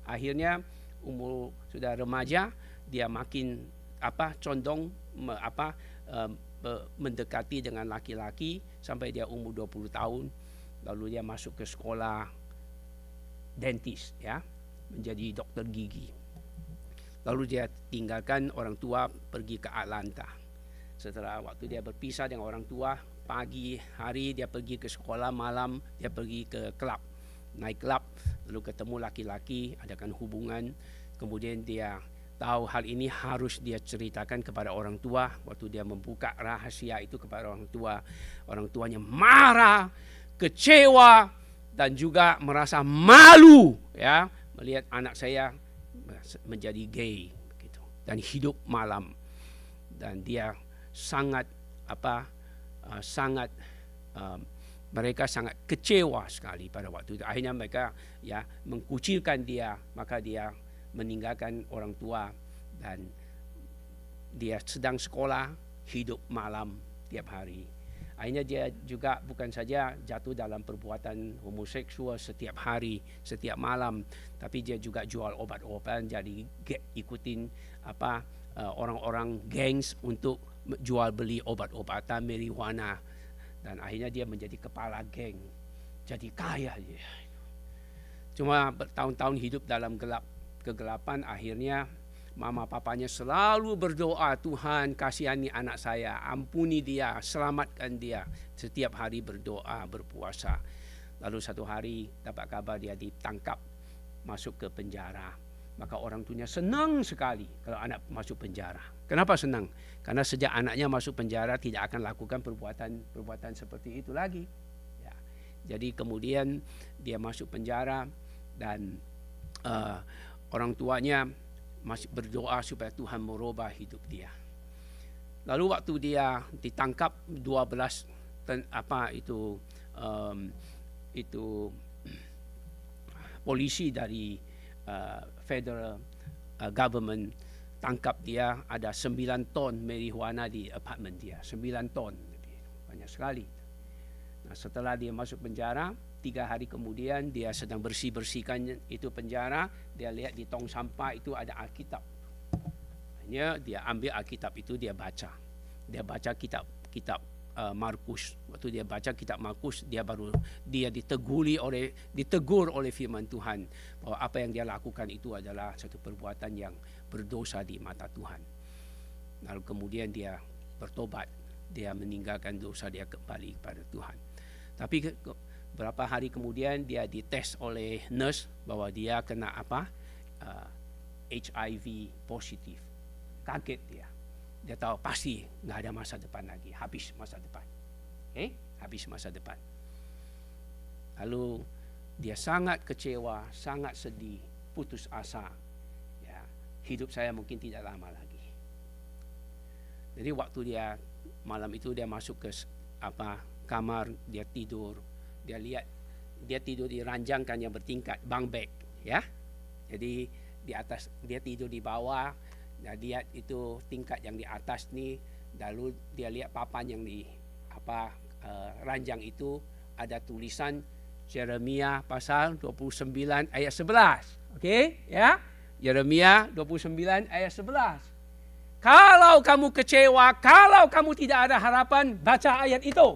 Akhirnya umur sudah remaja, dia makin condong mendekati dengan laki-laki sampai dia umur 20 tahun. Lalu dia masuk ke sekolah dentis, ya, menjadi dokter gigi. Lalu dia tinggalkan orang tua, pergi ke Atlanta. Setelah waktu dia berpisah dengan orang tua, pagi hari dia pergi ke sekolah, malam dia pergi ke klub, naik klub, lalu ketemu laki-laki, adakan hubungan. Kemudian dia tahu hal ini harus dia ceritakan kepada orang tua. Waktu dia membuka rahasia itu kepada orang tua, orang tuanya marah, kecewa, dan juga merasa malu, ya, melihat anak saya menjadi gay begitu dan hidup malam. Dan dia mereka sangat kecewa sekali pada waktu itu. Akhirnya mereka ya mengkucilkan dia, maka dia meninggalkan orang tua dan dia sedang sekolah, hidup malam tiap hari. Akhirnya dia juga bukan saja jatuh dalam perbuatan homoseksual setiap hari, setiap malam, tapi dia juga jual obat-obatan, jadi ikutin orang-orang gangs untuk jual beli obat-obatan marijuana, dan akhirnya dia menjadi kepala geng, jadi kaya dia. Cuma bertahun-tahun hidup dalam kegelapan, akhirnya mama papanya selalu berdoa, Tuhan kasihani anak saya, ampuni dia, selamatkan dia. Setiap hari berdoa, berpuasa. Lalu satu hari dapat kabar dia ditangkap, masuk ke penjara. Maka orang tuanya senang sekali kalau anak masuk penjara. Kenapa senang? Karena sejak anaknya masuk penjara tidak akan lakukan perbuatan seperti itu lagi. Ya. Jadi kemudian dia masuk penjara dan orang tuanya masih berdoa supaya Tuhan merubah hidup dia. Lalu waktu dia ditangkap 12 polisi dari federal government tangkap dia, ada 9 ton marijuana di apartemen dia, 9 ton, banyak sekali. Nah, setelah dia masuk penjara, 3 hari kemudian dia sedang bersihkan itu penjara, dia lihat di tong sampah itu ada Alkitab. Hanya dia ambil Alkitab itu, dia baca kitab Markus. Waktu dia baca kitab Markus, dia ditegur oleh firman Tuhan bahwa apa yang dia lakukan itu adalah satu perbuatan yang berdosa di mata Tuhan. Lalu kemudian dia bertobat, dia meninggalkan dosa, dia kembali kepada Tuhan. Tapi berapa hari kemudian dia dites oleh nurse bahwa dia kena HIV positif. Kaget dia. Dia tahu pasti nggak ada masa depan lagi, habis masa depan. Habis masa depan. Lalu dia sangat kecewa, sangat sedih, putus asa. Ya, hidup saya mungkin tidak lama lagi. Jadi waktu dia malam itu dia masuk ke kamar, dia tidur. Dia lihat dia tidur di ranjang kan yang bertingkat, bunk bed, ya. Jadi di atas dia tidur di bawah. Nah, dia itu tingkat yang di atas nih, lalu dia lihat papan yang di ranjang itu ada tulisan Yeremia pasal 29 ayat 11. Okey, ya. Yeremia 29 ayat 11. Kalau kamu kecewa, kalau kamu tidak ada harapan, baca ayat itu.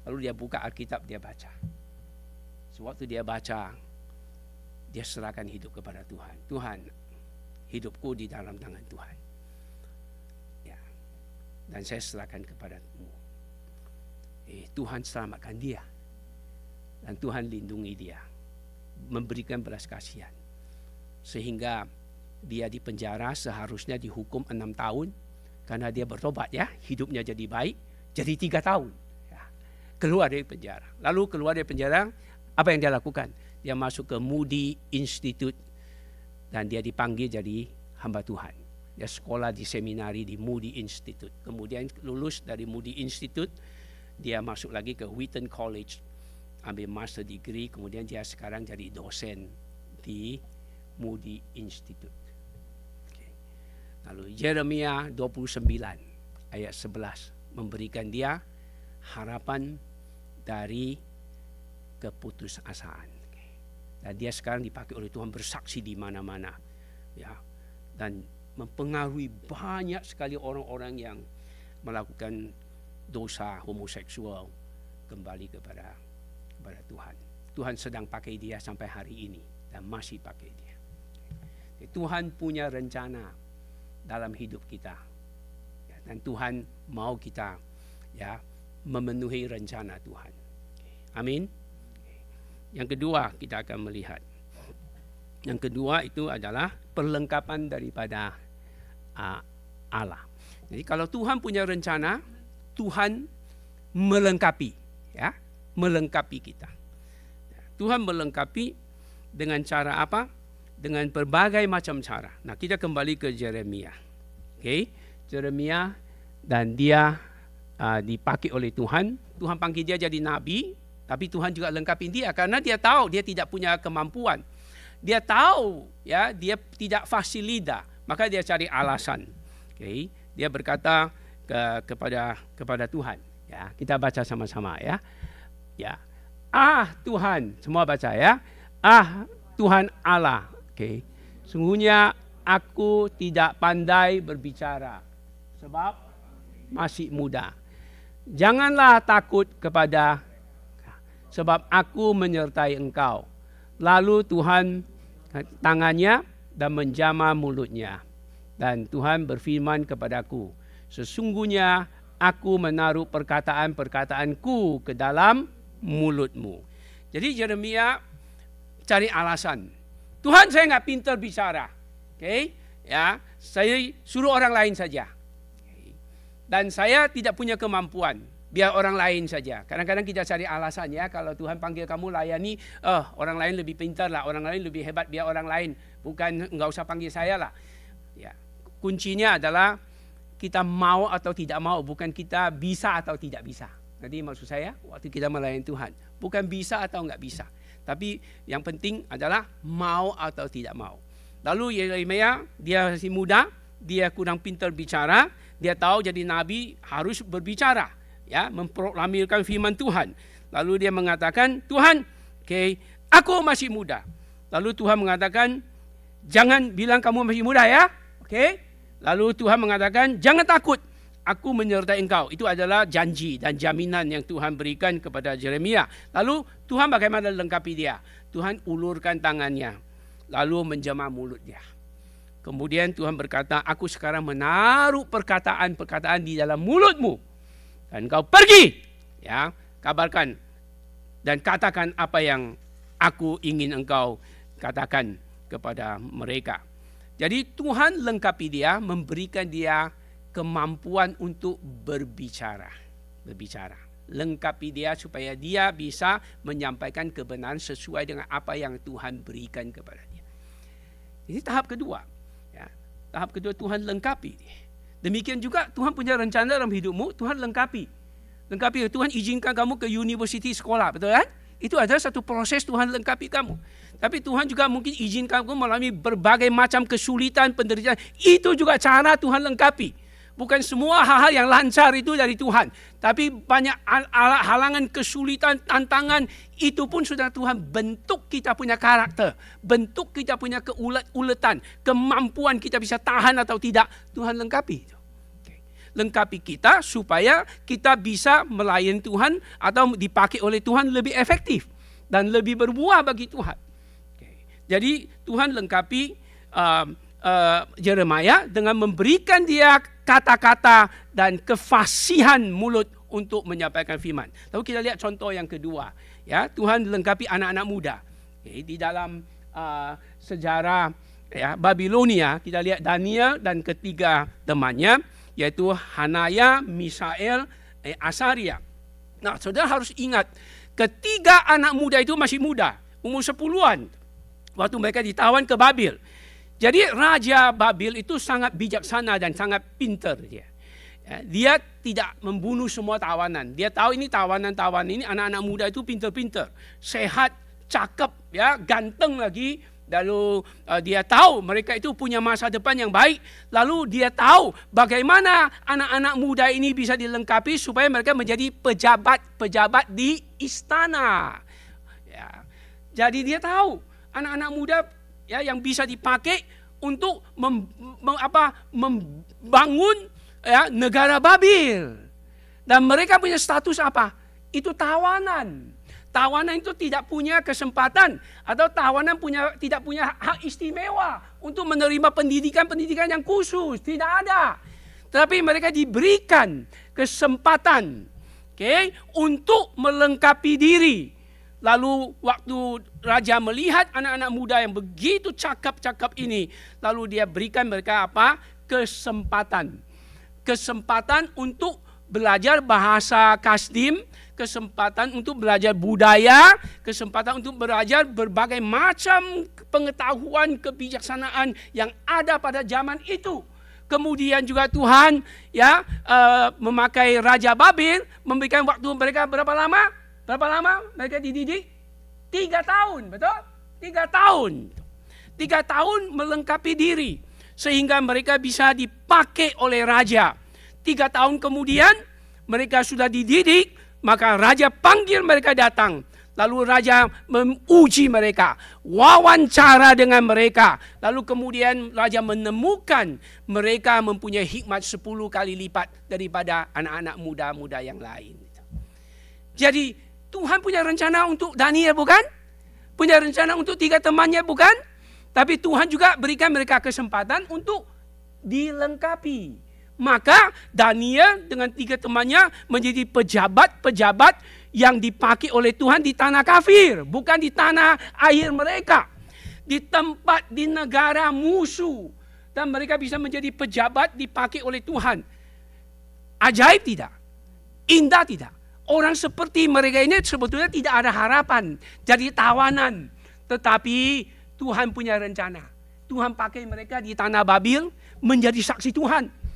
Lalu dia buka Alkitab, dia baca. Sewaktu dia baca, dia serahkan hidup kepada Tuhan. Tuhan, hidupku di dalam tangan Tuhan. Ya. Dan saya serahkan kepadamu. Tuhan selamatkan dia. Dan Tuhan lindungi dia. Memberikan belas kasihan. Sehingga dia di penjara seharusnya dihukum 6 tahun. Karena dia bertobat, ya. Hidupnya jadi baik. Jadi 3 tahun. Ya. Keluar dari penjara. Lalu keluar dari penjara, apa yang dia lakukan? Dia masuk ke Moody Institute. Dan dia dipanggil jadi hamba Tuhan. Dia sekolah di seminari di Moody Institute. Kemudian lulus dari Moody Institute, dia masuk lagi ke Wheaton College, ambil master degree. Kemudian dia sekarang jadi dosen di Moody Institute. Okay. Lalu Yeremia 29 ayat 11 memberikan dia harapan dari keputusasaan. Dan dia sekarang dipakai oleh Tuhan bersaksi di mana-mana, ya, dan mempengaruhi banyak sekali orang-orang yang melakukan dosa homoseksual kembali kepada Tuhan. Tuhan sedang pakai dia sampai hari ini dan masih pakai dia. Tuhan punya rencana dalam hidup kita, ya, dan Tuhan mau kita, ya, memenuhi rencana Tuhan. Amin. Yang kedua kita akan melihat. Yang kedua itu adalah perlengkapan daripada Allah. Jadi kalau Tuhan punya rencana, Tuhan melengkapi, ya, melengkapi kita. Tuhan melengkapi dengan cara apa? Dengan berbagai macam cara. Nah, kita kembali ke Yeremia. Okay? Yeremia, dan dia dipakai oleh Tuhan. Tuhan panggil dia jadi nabi. Tapi Tuhan juga lengkapi dia karena dia tahu dia tidak punya kemampuan. Dia tahu, ya, dia tidak fasih lidah, maka dia cari alasan. Okay? Dia berkata kepada Tuhan, Ya, kita baca sama-sama ya. Ya. Tuhan, semua baca ya. Tuhan Allah. Oke. Sungguhnya aku tidak pandai berbicara sebab masih muda. Janganlah takut sebab aku menyertai engkau. Lalu Tuhan tangannya dan menjamah mulutnya. Dan Tuhan berfirman kepadaku, sesungguhnya aku menaruh perkataan-perkataanku ke dalam mulutmu. Jadi Yeremia cari alasan. Tuhan, saya nggak pintar bicara. Okay? Ya, saya suruh orang lain saja. Dan saya tidak punya kemampuan. Biar orang lain saja. Kadang-kadang kita cari alasan ya. Kalau Tuhan panggil kamu layani, orang lain lebih pintar lah, orang lain lebih hebat, biar orang lain. Bukan nggak usah panggil saya lah. Ya. Kuncinya adalah kita mau atau tidak mau, bukan kita bisa atau tidak bisa. Jadi maksud saya waktu kita melayani Tuhan, bukan bisa atau nggak bisa. Tapi yang penting adalah mau atau tidak mau. Lalu Yeremia, dia masih muda, dia kurang pintar bicara, dia tahu jadi nabi harus berbicara, ya, memproklamirkan firman Tuhan. Lalu dia mengatakan, Tuhan, aku masih muda. Lalu Tuhan mengatakan, jangan bilang kamu masih muda ya, Lalu Tuhan mengatakan, jangan takut, aku menyertai engkau. Itu adalah janji dan jaminan yang Tuhan berikan kepada Yeremia. Lalu Tuhan bagaimana lengkapi dia? Tuhan ulurkan tangannya, lalu menjamah mulutnya. Kemudian Tuhan berkata, aku sekarang menaruh perkataan-perkataan di dalam mulutmu. Dan kau pergi, ya, kabarkan dan katakan apa yang aku ingin engkau katakan kepada mereka. Jadi Tuhan lengkapi dia, memberikan dia kemampuan untuk berbicara. Lengkapi dia supaya dia bisa menyampaikan kebenaran sesuai dengan apa yang Tuhan berikan kepada dia. Ini tahap kedua. Ya, tahap kedua Tuhan lengkapi. Demikian juga Tuhan punya rencana dalam hidupmu, Tuhan lengkapi. Tuhan izinkan kamu ke university sekolah, betul kan? Itu adalah satu proses Tuhan lengkapi kamu. Tapi Tuhan juga mungkin izinkan kamu melalui berbagai macam kesulitan, penderitaan. Itu juga cara Tuhan lengkapi. Bukan semua hal-hal yang lancar itu dari Tuhan. Tapi banyak halangan, kesulitan, tantangan. Itu pun sudah Tuhan bentuk kita punya karakter. Bentuk kita punya keulet-uletan. Kemampuan kita bisa tahan atau tidak. Tuhan lengkapi. Lengkapi kita supaya kita bisa melayani Tuhan atau dipakai oleh Tuhan lebih efektif. Dan lebih berbuah bagi Tuhan. Jadi Tuhan lengkapi Yeremia dengan memberikan dia kata-kata dan kefasihan mulut untuk menyampaikan firman. Lalu kita lihat contoh yang kedua. Ya, Tuhan lengkapi anak-anak muda. Di dalam sejarah Babilonia, kita lihat Daniel dan ketiga temannya, yaitu Hanaya, Misael, Asaria. Nah, saudara harus ingat, ketiga anak muda itu masih muda, umur 10-an. Waktu mereka ditawan ke Babil. Jadi Raja Babil itu sangat bijaksana dan sangat pintar dia. Dia tidak membunuh semua tawanan. Dia tahu ini tawanan-tawanan ini anak-anak muda itu pintar-pintar, sehat, cakep, ya, ganteng lagi. Lalu dia tahu mereka itu punya masa depan yang baik. Lalu dia tahu bagaimana anak-anak muda ini bisa dilengkapi supaya mereka menjadi pejabat-pejabat di istana. Ya. Jadi dia tahu anak-anak muda ya yang bisa dipakai untuk membangun ya negara Babil. Dan mereka punya status apa? Itu tawanan. Tawanan itu tidak punya kesempatan atau tawanan tidak punya hak istimewa untuk menerima pendidikan yang khusus. Tidak ada. Tetapi mereka diberikan kesempatan untuk melengkapi diri. Lalu waktu raja melihat anak-anak muda yang begitu cakap-cakap ini, lalu dia berikan mereka apa? Kesempatan. Kesempatan untuk belajar bahasa Kasdim, kesempatan untuk belajar budaya, kesempatan untuk belajar berbagai macam pengetahuan kebijaksanaan yang ada pada zaman itu. Kemudian juga Tuhan ya memakai Raja Babil, memberikan waktu mereka berapa lama? Berapa lama mereka dididik? 3 tahun, betul? 3 tahun. 3 tahun melengkapi diri. Sehingga mereka bisa dipakai oleh raja. 3 tahun kemudian mereka sudah dididik, maka raja panggil mereka datang. Lalu raja menguji mereka, wawancara dengan mereka. Lalu kemudian raja menemukan mereka mempunyai hikmat 10 kali lipat daripada anak-anak muda-muda yang lain. Jadi Tuhan punya rencana untuk Daniel, bukan? Punya rencana untuk 3 temannya, bukan? Tapi Tuhan juga berikan mereka kesempatan untuk dilengkapi. Maka Daniel dengan 3 temannya menjadi pejabat-pejabat yang dipakai oleh Tuhan di tanah kafir, bukan di tanah air mereka. Di tempat, di negara musuh. Dan mereka bisa menjadi pejabat dipakai oleh Tuhan. Ajaib tidak? Indah tidak? Orang seperti mereka ini sebetulnya tidak ada harapan jadi tawanan. Tetapi Tuhan punya rencana. Tuhan pakai mereka di tanah Babil menjadi saksi Tuhan.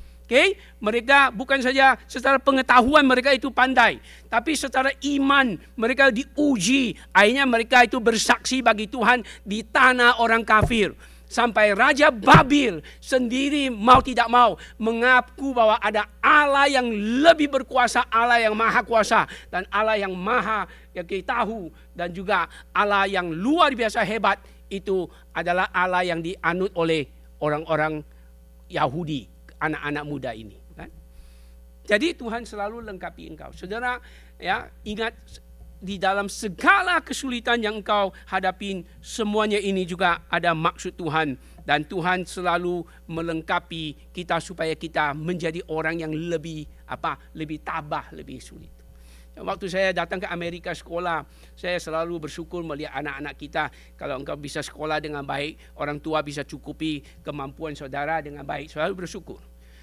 Mereka bukan saja secara pengetahuan mereka itu pandai, tapi secara iman mereka diuji. Akhirnya mereka itu bersaksi bagi Tuhan di tanah orang kafir. Sampai Raja Babil sendiri mau tidak mau mengaku bahwa ada Allah yang lebih berkuasa, Allah yang maha kuasa, dan Allah yang maha yang kita tahu, dan juga Allah yang luar biasa hebat itu adalah Allah yang dianut oleh orang-orang Yahudi, anak-anak muda ini, kan? Jadi Tuhan selalu lengkapi engkau. Saudara, ya, ingat di dalam segala kesulitan yang engkau hadapin, semuanya ini juga ada maksud Tuhan, dan Tuhan selalu melengkapi kita supaya kita menjadi orang yang lebih tabah, lebih sulit. Waktu saya datang ke Amerika sekolah, saya selalu bersyukur melihat anak-anak kita. Kalau engkau bisa sekolah dengan baik, orang tua bisa cukupi kemampuan saudara dengan baik, selalu bersyukur.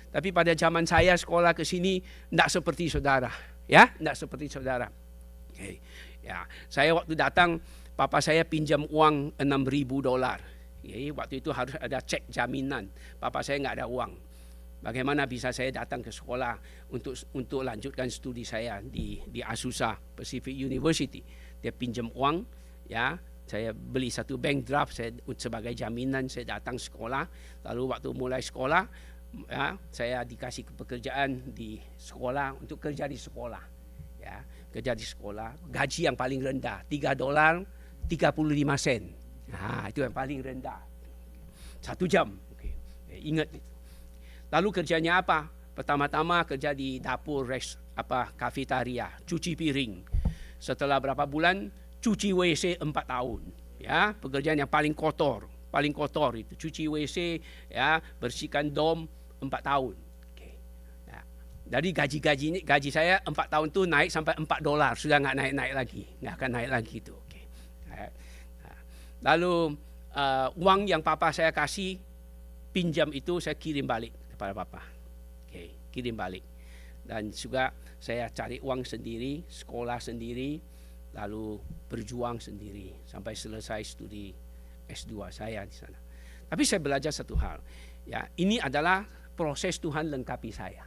Tapi pada zaman saya sekolah ke sini, tidak seperti saudara, ya, tidak seperti saudara. Okay. Ya, saya waktu datang, papa saya pinjam uang $6,000. Okay. Waktu itu harus ada cek jaminan. Papa saya nggak ada uang. Bagaimana bisa saya datang ke sekolah untuk lanjutkan studi saya di Azusa Pacific University? Dia pinjam uang, ya. Saya beli satu bank draft saya sebagai jaminan, saya datang sekolah. Lalu waktu mulai sekolah, ya, saya dikasih pekerjaan di sekolah untuk kerja di sekolah, ya, kerja di sekolah. Gaji yang paling rendah $3.35. Nah, itu yang paling rendah. 1 jam. Okay. Ingat itu. Lalu kerjanya apa? Pertama-tama kerja di dapur kafetaria, cuci piring. Setelah berapa bulan cuci WC 4 tahun. Ya, pekerjaan yang paling kotor itu cuci WC, ya, bersihkan dom 4 tahun. Okay. Nah, dari gaji saya 4 tahun itu naik sampai $4, sudah nggak naik lagi, nggak akan naik lagi itu. Okay. Nah, lalu uang yang papa saya kasih pinjam itu saya kirim balik kepada papa. Okay, kirim balik. Dan juga saya cari uang sendiri, sekolah sendiri, lalu berjuang sendiri sampai selesai studi S2 saya di sana. Tapi saya belajar satu hal, ya, ini adalah proses Tuhan lengkapi saya.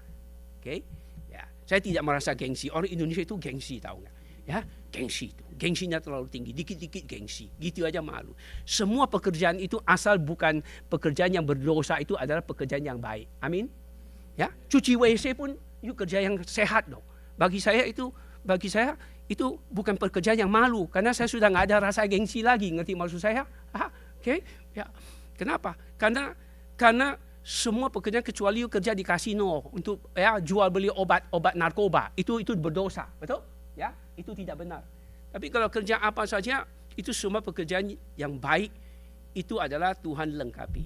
Okay? Ya, saya tidak merasa gengsi. Orang Indonesia itu gengsi, tahu nggak? Ya, gengsi itu, gengsinya terlalu tinggi, dikit-dikit gengsi, gitu aja malu. Semua pekerjaan itu asal bukan pekerjaan yang berdosa, itu adalah pekerjaan yang baik. Amin. Ya, cuci WC pun itu kerja yang sehat dong. Bagi saya itu bukan pekerjaan yang malu, karena saya sudah nggak ada rasa gengsi lagi. Ngerti maksud saya? Okay? Ya. Kenapa? Karena semua pekerjaan kecuali kerja di kasino untuk, ya, jual beli obat narkoba itu berdosa, betul? Ya, itu tidak benar. Tapi kalau kerja apa saja, itu semua pekerjaan yang baik, itu adalah Tuhan lengkapi.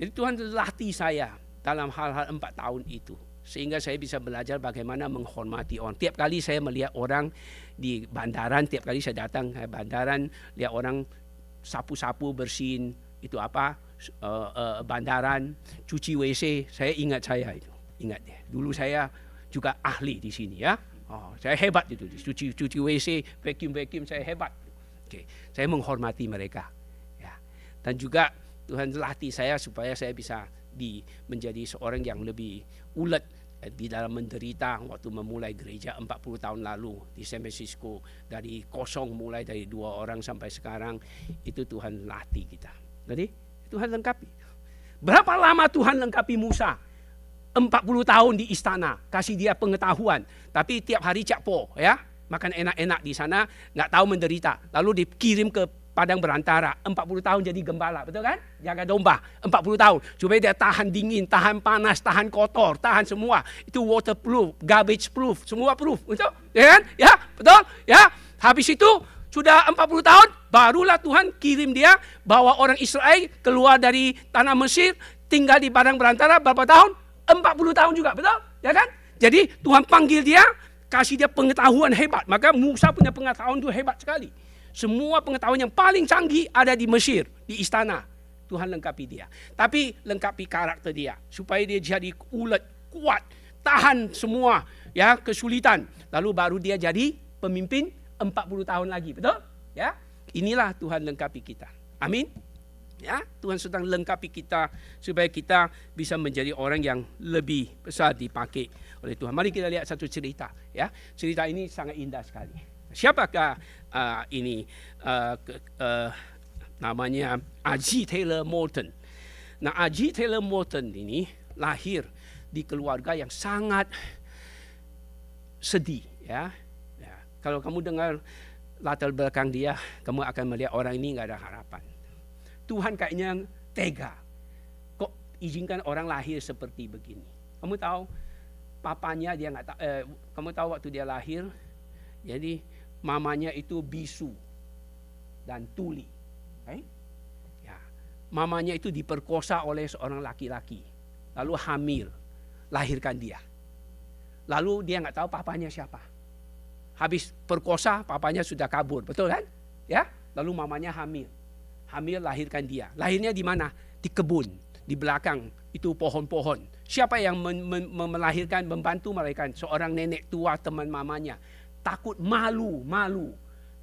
Jadi Tuhan latih saya dalam hal-hal 4 tahun itu, sehingga saya bisa belajar bagaimana menghormati orang. Tiap kali saya melihat orang di bandaran, tiap kali saya datang ke bandaran, lihat orang sapu-sapu bersihin itu bandaran, cuci WC, saya ingat itu. Ingat deh, dulu saya juga ahli di sini, ya. Saya hebat itu, cuci WC, vacuum saya hebat. Okay. Saya menghormati mereka, ya. Dan juga Tuhan latih saya supaya saya bisa menjadi seorang yang lebih ulet di dalam menderita. Waktu memulai gereja 40 tahun lalu di San Francisco, dari kosong, mulai dari 2 orang sampai sekarang, itu Tuhan latih kita. Jadi Tuhan lengkapi. Berapa lama Tuhan lengkapi Musa? 40 tahun di istana, kasih dia pengetahuan. Tapi tiap hari cakpo, ya, makan enak-enak di sana, nggak tahu menderita. Lalu dikirim ke padang berantara, 40 tahun jadi gembala, betul kan? Jaga domba, 40 tahun. Supaya dia tahan dingin, tahan panas, tahan kotor, tahan semua. Itu waterproof, garbage proof, semua proof, betul? Ya kan? Ya, betul? Ya. Habis itu, sudah 40 tahun, barulah Tuhan kirim dia, bawa orang Israel keluar dari tanah Mesir, tinggal di padang berantara berapa tahun? 40 tahun juga, betul? Ya kan? Jadi Tuhan panggil dia, kasih dia pengetahuan hebat. Maka Musa punya pengetahuan itu hebat sekali. Semua pengetahuan yang paling canggih ada di Mesir, di istana. Tuhan lengkapi dia. Tapi lengkapi karakter dia. Supaya dia jadi ulet, kuat, tahan semua ya kesulitan. Lalu baru dia jadi pemimpin 40 tahun lagi, betul? Ya, inilah Tuhan lengkapi kita. Amin. Ya, Tuhan sedang lengkapi kita supaya kita bisa menjadi orang yang lebih besar dipakai oleh Tuhan. Mari kita lihat satu cerita. Ya, cerita ini sangat indah sekali. Siapakah ini? Namanya A.G. Taylor Morton. Nah, A.G. Taylor Morton ini lahir di keluarga yang sangat sedih. Ya, kalau kamu dengar latar belakang dia, kamu akan melihat orang ini nggak ada harapan. Tuhan kayaknya tega. Kok izinkan orang lahir seperti begini? Kamu tahu, papanya dia nggak tahu. Kamu tahu waktu dia lahir, jadi mamanya itu bisu dan tuli. Ya, mamanya itu diperkosa oleh seorang laki-laki, lalu hamil, lahirkan dia. Lalu dia nggak tahu papanya siapa. Habis perkosa, papanya sudah kabur, betul kan? Ya, lalu mamanya hamil. Hamil lahirkan dia. Lahirnya di mana? Di kebun, di belakang itu pohon-pohon. Siapa yang melahirkan, membantu melahirkan? Seorang nenek tua teman mamanya. Takut, malu.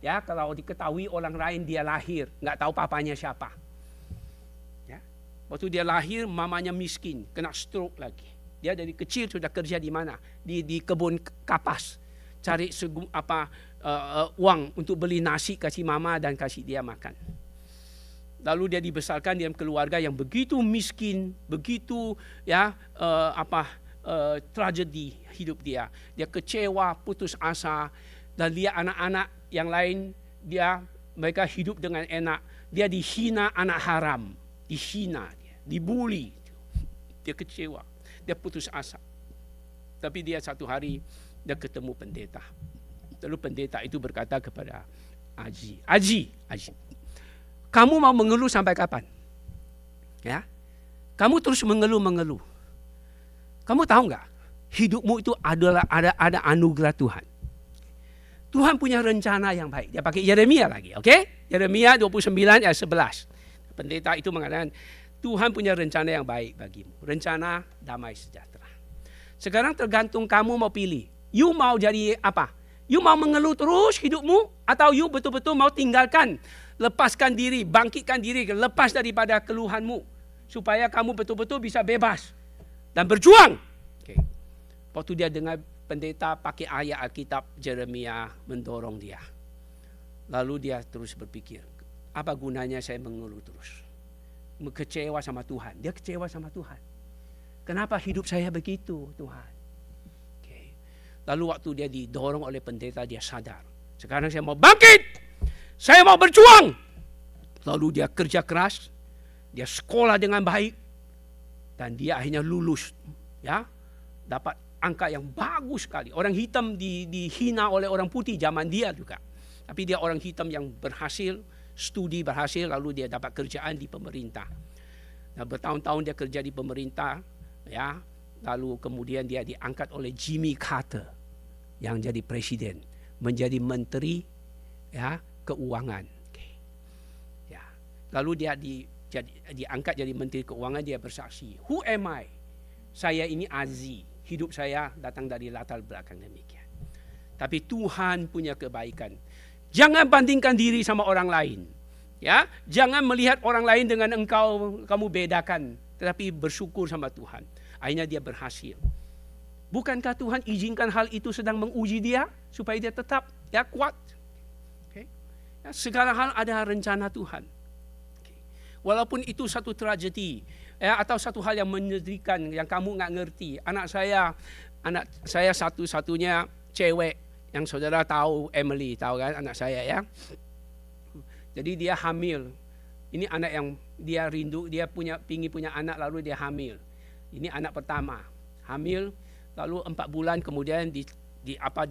Ya, kalau diketahui orang lain dia lahir, nggak tahu papanya siapa. Ya, waktu dia lahir, mamanya miskin, kena stroke lagi. Dia dari kecil sudah kerja di mana? Di kebun kapas, cari uang untuk beli nasi kasih mama dan kasih dia makan. Lalu dia dibesarkan dalam keluarga yang begitu miskin, begitu ya tragedi hidup dia. Dia kecewa, putus asa, dan lihat anak-anak yang lain mereka hidup dengan enak. Dia dihina anak haram, dihina dia, dibuli. Dia kecewa, dia putus asa. Tapi dia satu hari dia ketemu pendeta. Lalu pendeta itu berkata kepada Aji, kamu mau mengeluh sampai kapan? Ya, kamu terus mengeluh. Kamu tahu nggak? Hidupmu itu adalah ada anugerah Tuhan. Tuhan punya rencana yang baik. Dia pakai Yeremia lagi, oke? Yeremia 29 ayat 11. Pendeta itu mengatakan Tuhan punya rencana yang baik bagimu. Rencana damai sejahtera. Sekarang tergantung kamu mau pilih. You mau jadi apa? You mau mengeluh terus hidupmu, atau you betul-betul mau tinggalkan, lepaskan diri, bangkitkan diri, lepas daripada keluhanmu, supaya kamu betul-betul bisa bebas dan berjuang. Okay. Waktu dia dengar pendeta pakai ayat Alkitab, Yeremia mendorong dia. Lalu dia terus berpikir, apa gunanya saya mengeluh terus? Kecewa sama Tuhan. Dia kecewa sama Tuhan. Kenapa hidup saya begitu, Tuhan? Lalu waktu dia didorong oleh pendeta, dia sadar. Sekarang saya mau bangkit. Saya mau berjuang. Lalu dia kerja keras. Dia sekolah dengan baik. Dan dia akhirnya lulus. Ya, dapat angka yang bagus sekali. Orang hitam dihina oleh orang putih zaman dia juga. Tapi dia orang hitam yang berhasil, studi berhasil, lalu dia dapat kerjaan di pemerintah. Nah, bertahun-tahun dia kerja di pemerintah. Ya. Lalu kemudian dia diangkat oleh Jimmy Carter yang jadi presiden, menjadi menteri ya keuangan. Okay. Ya. Lalu dia diangkat jadi menteri keuangan, dia bersaksi, who am I? Saya ini Azi, hidup saya datang dari latar belakang demikian. Tapi Tuhan punya kebaikan. Jangan bandingkan diri sama orang lain. Ya, jangan melihat orang lain dengan kamu bedakan, tetapi bersyukur sama Tuhan. Akhirnya dia berhasil. Bukankah Tuhan izinkan hal itu sedang menguji dia supaya dia tetap kuat? Okay. Ya, segala hal ada rencana Tuhan. Okay. Walaupun itu satu tragedi, ya, atau satu hal yang menyedihkan yang kamu nggak ngerti. Anak saya satu-satunya cewek yang saudara tahu, Emily, tahu kan anak saya ya. Jadi dia hamil. Ini anak yang dia rindu, dia pingin punya anak lalu dia hamil. Ini anak pertama, hamil lalu 4 bulan kemudian di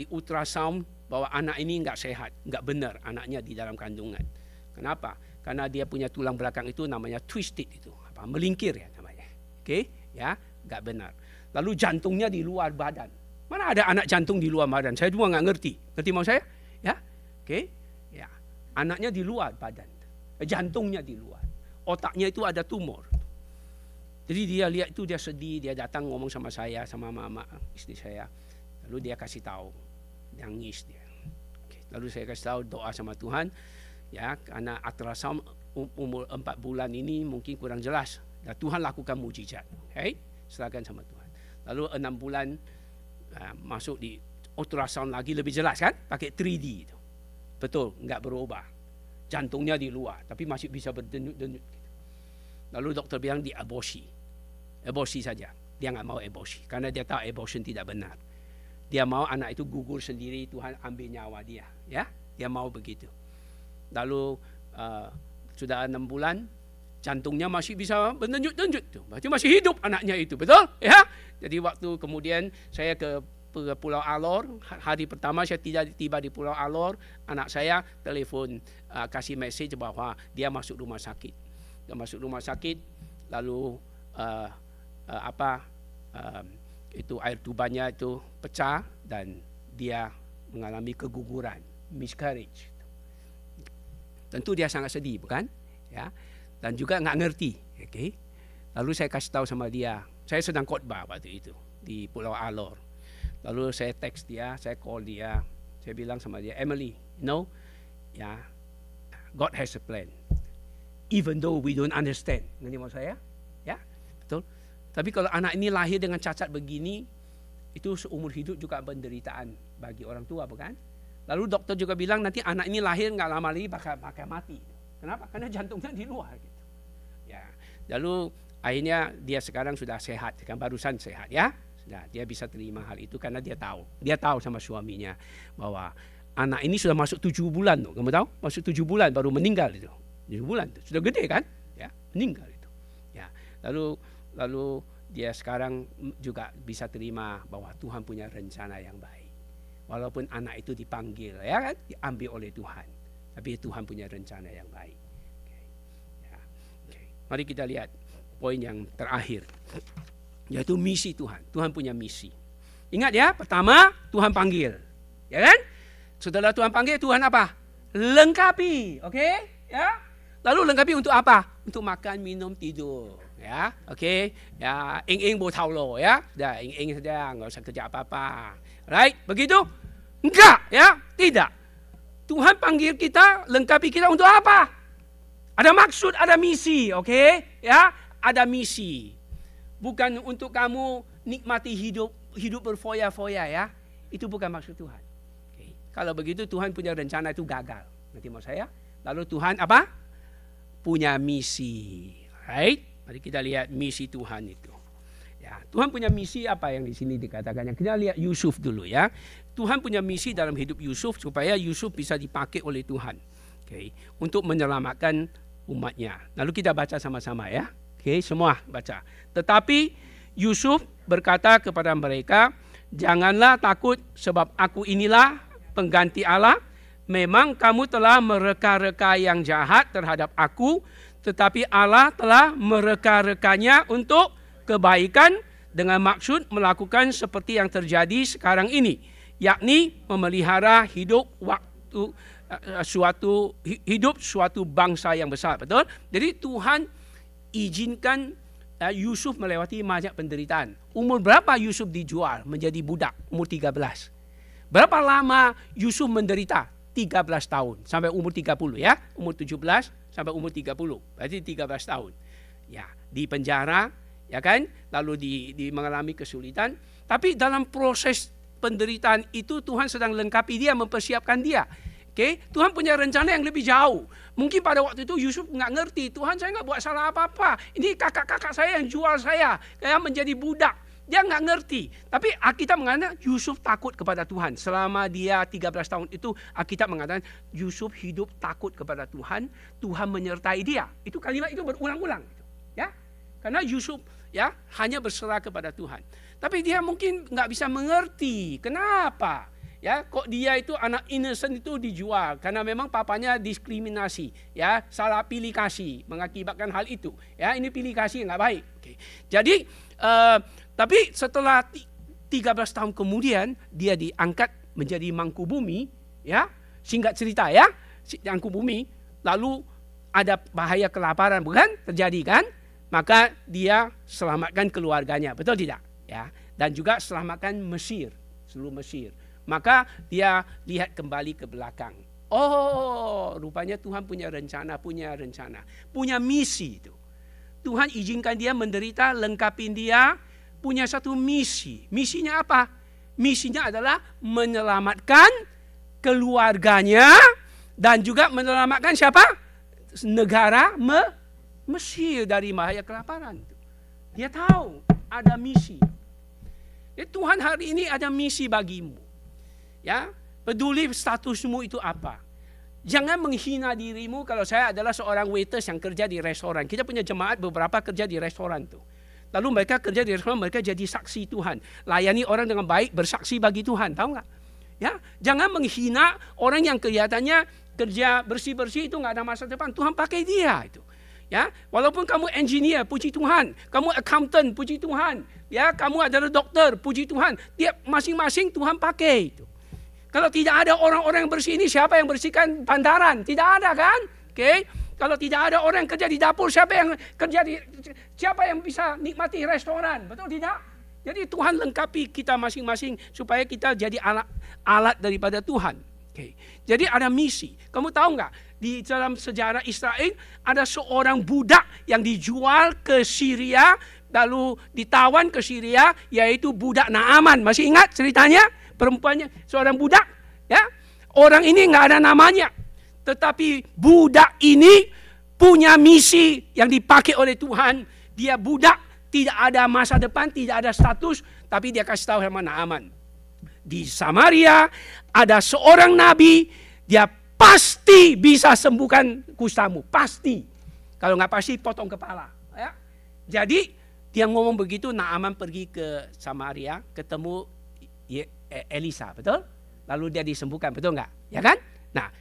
ultrasound bahwa anak ini nggak sehat, nggak benar anaknya di dalam kandungan. Kenapa? Karena dia punya tulang belakang itu namanya twisted itu, melingkir ya namanya. Oke, ya, nggak benar. Lalu jantungnya di luar badan. Mana ada anak jantung di luar badan? Saya juga nggak ngerti. Ngerti mau saya? Ya, oke, ya. Anaknya di luar badan, jantungnya di luar, otaknya itu ada tumor. Jadi dia lihat itu dia sedih, dia datang ngomong sama saya, sama mama istri saya. Lalu dia kasih tahu, nangis dia. Oke. Lalu saya kasih tahu doa sama Tuhan. Ya, karena ultrasound umur 4 bulan ini mungkin kurang jelas. Dan Tuhan lakukan mujizat. Okay? Serahkan sama Tuhan. Lalu 6 bulan masuk di ultrasound lagi lebih jelas kan? Pakai 3D itu. Betul, enggak berubah. Jantungnya di luar, tapi masih bisa berdenyut-denyut. Lalu dokter bilang di aborsi. Aborsi saja. Dia enggak mau aborsi. Karena dia tahu abortion tidak benar. Dia mau anak itu gugur sendiri, Tuhan ambil nyawa dia. Ya, dia mau begitu. Lalu sudah 6 bulan, jantungnya masih bisa berdenyut-denyut tuh. Berarti masih hidup anaknya itu, betul? Ya. Jadi waktu kemudian saya ke Pulau Alor, hari pertama saya tiba di Pulau Alor, anak saya telepon kasih mesej bahwa dia masuk rumah sakit. Dia masuk rumah sakit, lalu itu air tubanya itu pecah dan dia mengalami keguguran, miscarriage. Tentu dia sangat sedih, bukan? Ya, dan juga nggak ngerti. Okay? Lalu saya kasih tahu sama dia. Saya sedang khotbah waktu itu di Pulau Alor. Lalu saya teks dia, saya call dia. Saya bilang sama dia, Emily, ya, God has a plan. Even though we don't understand. Ngerti maksud saya? Ya, betul. Tapi kalau anak ini lahir dengan cacat begini, itu seumur hidup juga penderitaan bagi orang tua, bukan? Lalu dokter juga bilang nanti anak ini lahir nggak lama lagi bakal mati. Kenapa? Karena jantungnya di luar. Gitu. Ya. Lalu akhirnya dia sekarang sudah sehat, kan barusan sehat ya. Sudah dia bisa terima hal itu karena dia tahu sama suaminya bahwa anak ini sudah masuk 7 bulan tuh. Kamu tahu? Masuk 7 bulan baru meninggal itu. 7 bulan tuh. Sudah gede kan? Ya, meninggal itu. Ya. Lalu dia sekarang juga bisa terima bahwa Tuhan punya rencana yang baik. Walaupun anak itu dipanggil, ya kan, diambil oleh Tuhan, tapi Tuhan punya rencana yang baik. Okay. Ya. Okay. Mari kita lihat poin yang terakhir, yaitu misi Tuhan. Tuhan punya misi. Ingat ya, pertama Tuhan panggil, ya kan? Setelah Tuhan panggil, Tuhan apa? Lengkapi, oke? Ya. Lalu lengkapi untuk apa? Untuk makan, minum, tidur. Ya, oke? Ya, ing bo tau lo, ya. Dah, ing saja, nggak usah kerja apa-apa. Right? Begitu? Enggak, ya, tidak. Tuhan panggil kita, lengkapi kita untuk apa? Ada maksud, ada misi, oke? Ya, ada misi. Bukan untuk kamu nikmati hidup berfoya-foya ya. Itu bukan maksud Tuhan. Okay. Kalau begitu Tuhan punya rencana itu gagal. Nanti mau saya. Lalu Tuhan apa? Punya misi. Right? Mari kita lihat misi Tuhan itu. Ya, Tuhan punya misi apa yang di sini dikatakan? Yang kita lihat Yusuf dulu ya. Tuhan punya misi dalam hidup Yusuf supaya Yusuf bisa dipakai oleh Tuhan. Okay. Untuk menyelamatkan umatnya. Lalu kita baca sama-sama ya. Oke, semua baca. Tetapi Yusuf berkata kepada mereka, janganlah takut sebab aku inilah pengganti Allah. Memang kamu telah mereka-reka yang jahat terhadap aku, tetapi Allah telah mereka-rekanya untuk kebaikan dengan maksud melakukan seperti yang terjadi sekarang ini, yakni memelihara hidup suatu bangsa yang besar. Betul? Jadi Tuhan izinkan Yusuf melewati banyak penderitaan. Umur berapa Yusuf dijual menjadi budak? Umur 13. Berapa lama Yusuf menderita? 13 tahun sampai umur 30 ya. Umur 17 sampai umur 30. Berarti 13 tahun. Ya, di penjara ya kan? Lalu mengalami kesulitan, tapi dalam proses penderitaan itu Tuhan sedang lengkapi dia, mempersiapkan dia. Okay? Tuhan punya rencana yang lebih jauh. Mungkin pada waktu itu Yusuf nggak ngerti, Tuhan saya nggak buat salah apa-apa. Ini kakak-kakak saya yang jual saya, kayak menjadi budak. Dia nggak ngerti. Tapi Alkitab mengatakan Yusuf takut kepada Tuhan. Selama dia 13 tahun itu, Alkitab mengatakan Yusuf hidup takut kepada Tuhan. Tuhan menyertai dia. Itu kalimat itu berulang-ulang. Ya, karena Yusuf ya hanya berserah kepada Tuhan. Tapi dia mungkin nggak bisa mengerti kenapa. Ya, kok dia itu anak innocent itu dijual karena memang papanya diskriminasi, ya, salah pilih kasih mengakibatkan hal itu. Ya, ini pilih kasih nggak baik. Okay. Jadi, tapi setelah 13 tahun kemudian dia diangkat menjadi mangkubumi, ya, singkat cerita ya, mangkubumi, lalu ada bahaya kelaparan, bukan? Terjadi kan? Maka dia selamatkan keluarganya, betul tidak? Ya, dan juga selamatkan Mesir, seluruh Mesir. Maka dia lihat kembali ke belakang. Oh, rupanya Tuhan punya rencana, punya misi itu. Tuhan izinkan dia menderita, lengkapin dia, punya satu misi. Misinya apa? Misinya adalah menyelamatkan keluarganya dan juga menyelamatkan siapa? Negara Mesir dari bahaya kelaparan. Dia tahu ada misi. Tuhan hari ini ada misi bagimu. Ya, peduli statusmu itu apa. Jangan menghina dirimu kalau saya adalah seorang waiters yang kerja di restoran. Kita punya jemaat beberapa kerja di restoran tuh. Lalu mereka kerja di restoran, mereka jadi saksi Tuhan. Layani orang dengan baik, bersaksi bagi Tuhan, tahu nggak? Ya, jangan menghina orang yang kelihatannya kerja bersih-bersih itu nggak ada masa depan. Tuhan pakai dia itu. Ya, walaupun kamu engineer, puji Tuhan. Kamu accountant, puji Tuhan. Ya, kamu adalah dokter, puji Tuhan. Tiap masing-masing Tuhan pakai itu. Kalau tidak ada orang-orang yang bersih ini, siapa yang bersihkan bantaran? Tidak ada kan? Oke. Kalau tidak ada orang yang kerja di dapur, siapa yang bisa nikmati restoran? Betul tidak? Jadi Tuhan lengkapi kita masing-masing supaya kita jadi alat daripada Tuhan. Oke. Jadi ada misi. Kamu tahu nggak? Di dalam sejarah Israel ada seorang budak yang dijual ke Syria, lalu ditawan ke Syria, yaitu budak Naaman. Masih ingat ceritanya? Perempuannya seorang budak, ya, orang ini nggak ada namanya, tetapi budak ini punya misi yang dipakai oleh Tuhan. Dia budak, tidak ada masa depan, tidak ada status, tapi dia kasih tahu sama Naaman, di Samaria ada seorang nabi, dia pasti bisa sembuhkan kustamu, pasti. Kalau nggak pasti, potong kepala. Ya. Jadi dia ngomong begitu, Naaman pergi ke Samaria, ketemu Elisa, betul? Lalu dia disembuhkan, betul nggak? Ya kan? Nah,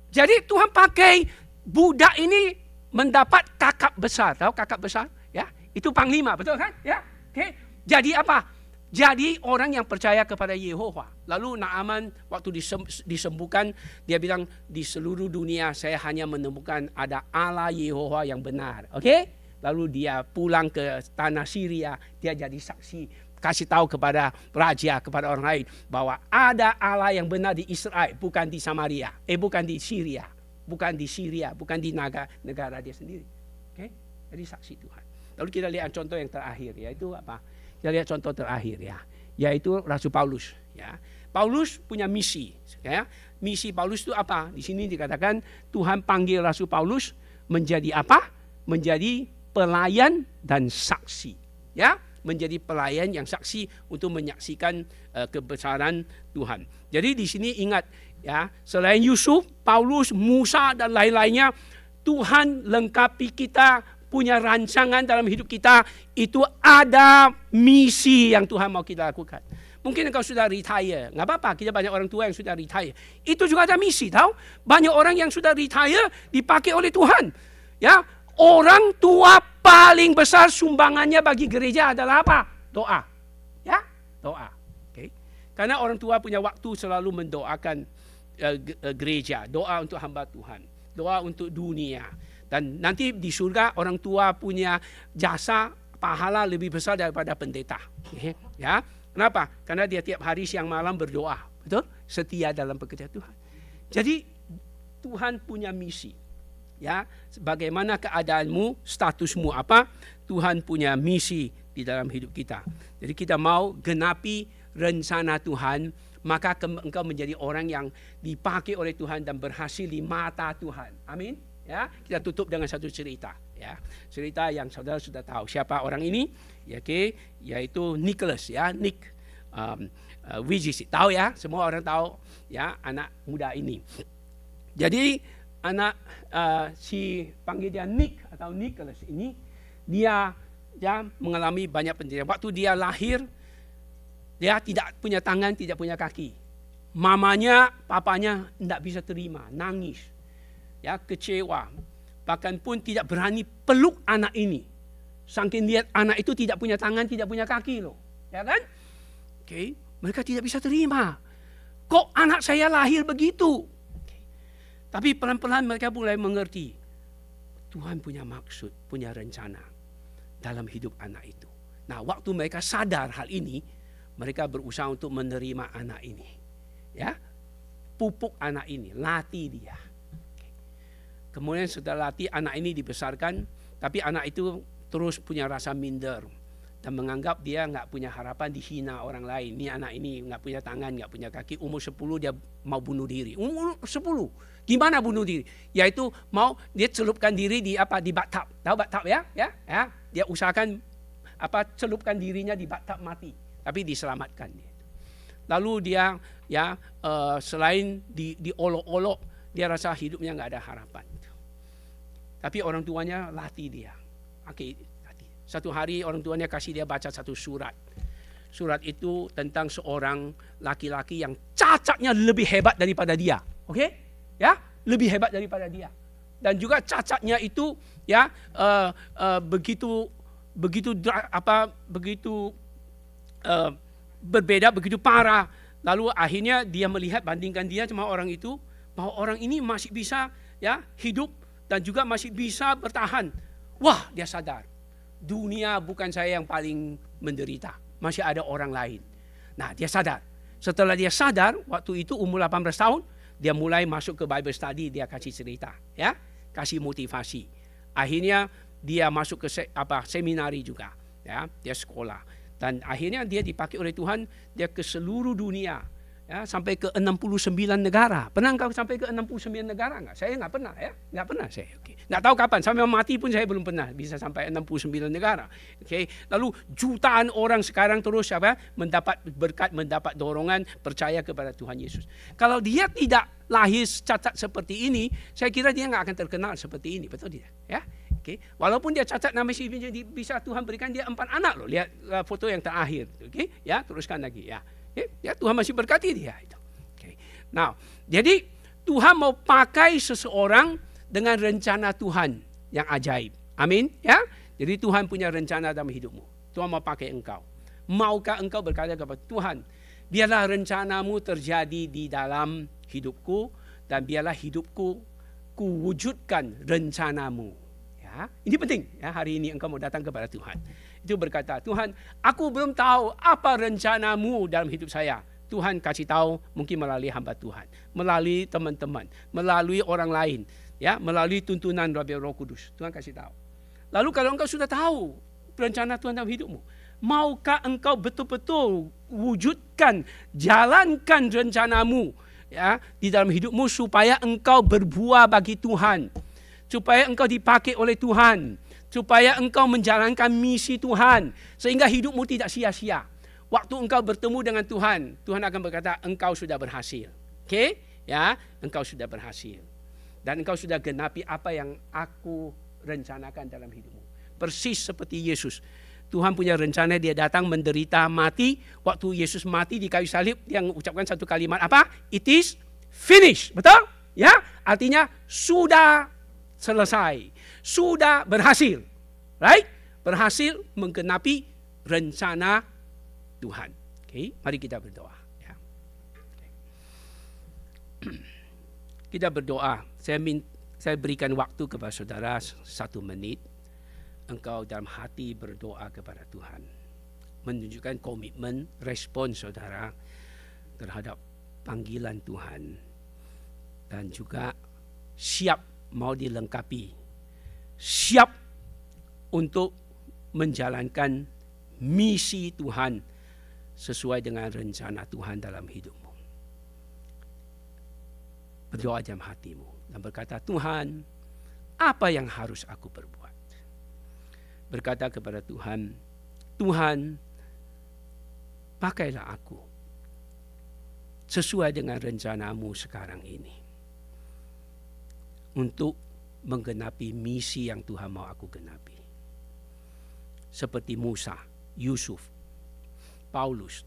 jadi Tuhan pakai budak ini mendapat kakak besar, tahu kakak besar? Ya, itu panglima, betul kan? Ya, oke. Jadi apa? Jadi orang yang percaya kepada Yehova. Lalu Naaman waktu disembuhkan, dia bilang di seluruh dunia saya hanya menemukan ada Allah Yehova yang benar, oke? Lalu dia pulang ke tanah Syria, dia jadi saksi. Kasih tahu kepada raja, kepada orang lain bahwa ada Allah yang benar di Israel, bukan di Samaria, bukan di Syria, bukan di negara dia sendiri. Oke? Jadi saksi Tuhan. Lalu kita lihat contoh yang terakhir, yaitu apa? Kita lihat contoh terakhir ya, yaitu Rasul Paulus. Ya, Paulus punya misi. Ya, misi Paulus itu apa? Di sini dikatakan Tuhan panggil Rasul Paulus menjadi apa? Menjadi pelayan dan saksi. Ya. Menjadi pelayan yang saksi untuk menyaksikan kebesaran Tuhan. Jadi di sini ingat ya, selain Yusuf, Paulus, Musa dan lain-lainnya, Tuhan lengkapi kita, punya rancangan dalam hidup kita, itu ada misi yang Tuhan mau kita lakukan. Mungkin engkau sudah retire, nggak apa-apa, kita banyak orang tua yang sudah retire. Itu juga ada misi, tahu? Banyak orang yang sudah retire dipakai oleh Tuhan. Ya, orang tua paling besar sumbangannya bagi gereja adalah apa? Doa. Ya, doa. Okay. Karena orang tua punya waktu selalu mendoakan gereja, doa untuk hamba Tuhan, doa untuk dunia. Dan nanti di surga orang tua punya jasa pahala lebih besar daripada pendeta. Okay. Ya, kenapa? Karena dia tiap hari siang malam berdoa, betul? Setia dalam pekerjaan Tuhan. Jadi Tuhan punya misi. Ya, bagaimana keadaanmu, statusmu apa? Tuhan punya misi di dalam hidup kita. Jadi kita mau genapi rencana Tuhan, maka engkau menjadi orang yang dipakai oleh Tuhan dan berhasil di mata Tuhan. Amin. Ya, kita tutup dengan satu cerita. Ya, cerita yang saudara sudah tahu siapa orang ini, ya, yaitu Nicholas, ya, Nick Vujicic. Tahu ya, semua orang tahu ya anak muda ini. Jadi anak si panggil dia Nick atau Nicholas ini, dia mengalami banyak penderitaan. Waktu dia lahir, dia tidak punya tangan, tidak punya kaki. Mamanya, papanya tidak bisa terima, nangis, ya, kecewa. Bahkan pun tidak berani peluk anak ini. Saking lihat anak itu tidak punya tangan, tidak punya kaki loh. Ya kan? Oke, mereka tidak bisa terima. Kok anak saya lahir begitu? Tapi pelan-pelan mereka mulai mengerti. Tuhan punya maksud, punya rencana dalam hidup anak itu. Nah, waktu mereka sadar hal ini, mereka berusaha untuk menerima anak ini. Ya, pupuk anak ini, latih dia. Kemudian setelah latih, anak ini dibesarkan, tapi anak itu terus punya rasa minder dan menganggap dia nggak punya harapan, dihina orang lain. Ini anak ini nggak punya tangan, nggak punya kaki. Umur 10 dia mau bunuh diri. Umur 10, gimana bunuh diri? Yaitu mau dia celupkan diri di bathtub. Tahu bathtub ya? Ya. Dia usahakan celupkan dirinya di bathtub mati, tapi diselamatkan dia. Lalu dia selain diolok-olok, dia rasa hidupnya nggak ada harapan. Tapi orang tuanya latih dia. Oke, satu hari orang tuanya kasih dia baca satu surat. Surat itu tentang seorang laki-laki yang cacatnya lebih hebat daripada dia. Oke? Ya, lebih hebat daripada dia. Dan juga cacatnya itu ya begitu berbeda, begitu parah. Lalu akhirnya dia melihat, bandingkan dia sama orang itu, bahwa orang ini masih bisa ya hidup dan juga masih bisa bertahan. Wah, dia sadar. Dunia bukan saya yang paling menderita. Masih ada orang lain. Nah, dia sadar. Setelah dia sadar, waktu itu umur 18 tahun, dia mulai masuk ke Bible study, dia kasih cerita, ya, kasih motivasi. Akhirnya dia masuk ke seminari juga, ya, dia sekolah. Dan akhirnya dia dipakai oleh Tuhan, dia ke seluruh dunia. Ya, sampai ke 69 negara. Pernah engkau sampai ke 69 negara enggak? Saya enggak pernah ya. Enggak pernah saya. Oke. Enggak tahu kapan, sampai mati pun saya belum pernah bisa sampai 69 negara. Oke. Lalu jutaan orang sekarang terus mendapat berkat, mendapat dorongan, percaya kepada Tuhan Yesus. Kalau dia tidak lahir cacat seperti ini, saya kira dia enggak akan terkenal seperti ini, betul tidak? Ya. Oke. Walaupun dia cacat, namanya bisa Tuhan berikan dia 4 anak loh. Lihat foto yang terakhir. Oke. Ya, teruskan lagi ya. Ya, Tuhan masih berkati dia itu. Okay. Nah, jadi Tuhan mau pakai seseorang dengan rencana Tuhan yang ajaib. Amin, ya. Jadi Tuhan punya rencana dalam hidupmu. Tuhan mau pakai engkau. Maukah engkau berkata kepada Tuhan, biarlah rencanamu terjadi di dalam hidupku dan biarlah hidupku kuwujudkan rencanamu. Ya, ini penting ya, hari ini engkau mau datang kepada Tuhan. Itu berkata, Tuhan, aku belum tahu apa rencanamu dalam hidup saya. Tuhan kasih tahu, mungkin melalui hamba Tuhan, melalui teman-teman, melalui orang lain, ya, melalui tuntunan Roh Kudus. Tuhan kasih tahu. Lalu kalau engkau sudah tahu rencana Tuhan dalam hidupmu, maukah engkau betul-betul wujudkan, jalankan rencanamu ya di dalam hidupmu supaya engkau berbuah bagi Tuhan, supaya engkau dipakai oleh Tuhan, supaya engkau menjalankan misi Tuhan, sehingga hidupmu tidak sia-sia. Waktu engkau bertemu dengan Tuhan, Tuhan akan berkata, engkau sudah berhasil. Oke? Ya, engkau sudah berhasil. Dan engkau sudah genapi apa yang aku rencanakan dalam hidupmu. Persis seperti Yesus. Tuhan punya rencana, dia datang menderita, mati. Waktu Yesus mati di kayu salib, dia mengucapkan satu kalimat apa? It is finished. Betul? Ya, artinya sudah selesai. Sudah berhasil. Right? Berhasil menggenapi rencana Tuhan. Okay? Mari kita berdoa. Ya. Okay. Kita berdoa. Saya berikan waktu kepada saudara 1 menit. Engkau dalam hati berdoa kepada Tuhan. Menunjukkan komitmen, respon saudara terhadap panggilan Tuhan. Dan juga siap mau dilengkapi. Siap untuk menjalankan misi Tuhan sesuai dengan rencana Tuhan dalam hidupmu. berdoa dalam hatimu dan berkata, Tuhan, apa yang harus aku perbuat? Berkata kepada Tuhan, Tuhan, pakailah aku sesuai dengan rencanamu sekarang ini untuk menggenapi misi yang Tuhan mau aku genapi. Seperti Musa, Yusuf, Paulus,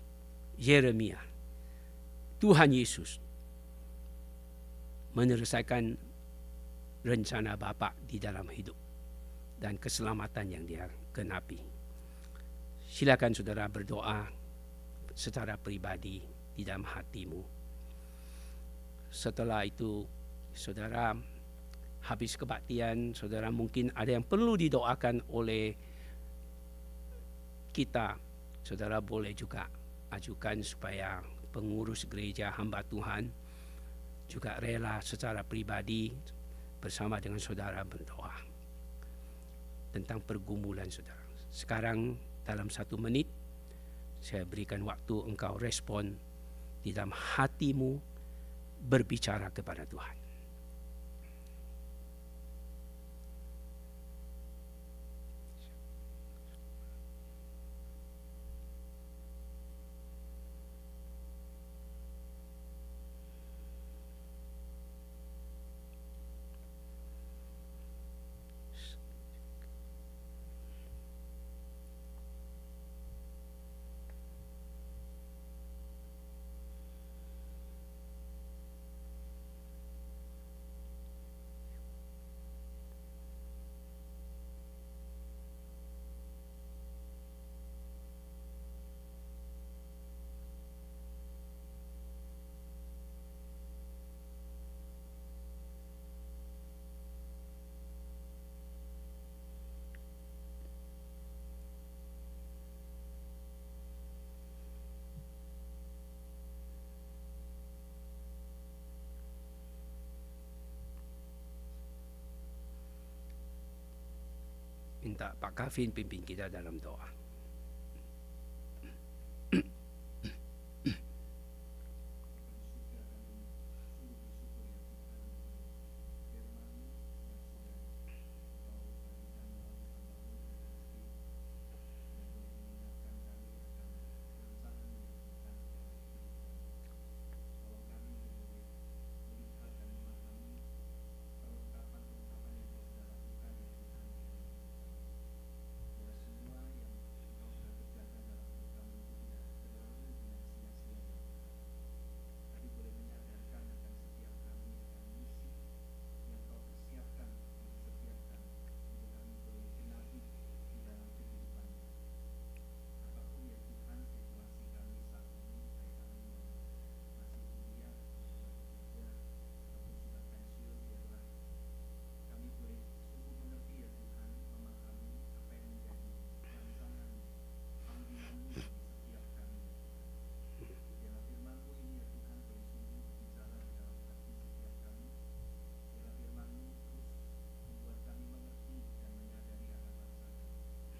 Yeremia, Tuhan Yesus menyelesaikan rencana Bapa di dalam hidup dan keselamatan yang dia genapi. Silakan saudara berdoa secara pribadi di dalam hatimu. Setelah itu saudara habis kebaktian, saudara mungkin ada yang perlu didoakan oleh kita. Saudara boleh juga ajukan supaya pengurus gereja hamba Tuhan juga rela secara pribadi bersama dengan saudara berdoa tentang pergumulan saudara. Sekarang dalam 1 menit saya berikan waktu engkau respon di dalam hatimu berbicara kepada Tuhan. Minta Pak Kavin pimpin kita dalam doa.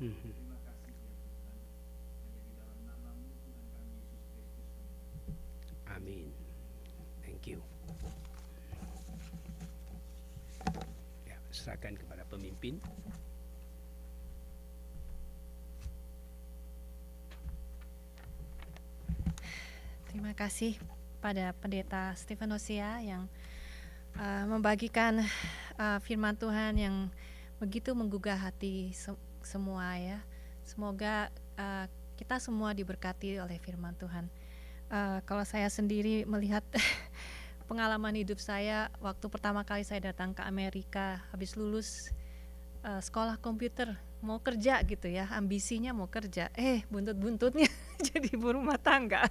Terima kasih ya Tuhan. Hanya di dalam nama-Mu Tuhan kami Yesus Kristus kami. Amin. Thank you. Ya, serahkan kepada pemimpin. Terima kasih pada Pendeta Stephen Hosea yang membagikan firman Tuhan yang begitu menggugah hati semua ya. Semoga kita semua diberkati oleh firman Tuhan. Kalau saya sendiri melihat pengalaman hidup saya waktu pertama kali saya datang ke Amerika habis lulus sekolah komputer, mau kerja gitu ya, ambisinya mau kerja, buntut-buntutnya jadi ibu rumah tangga.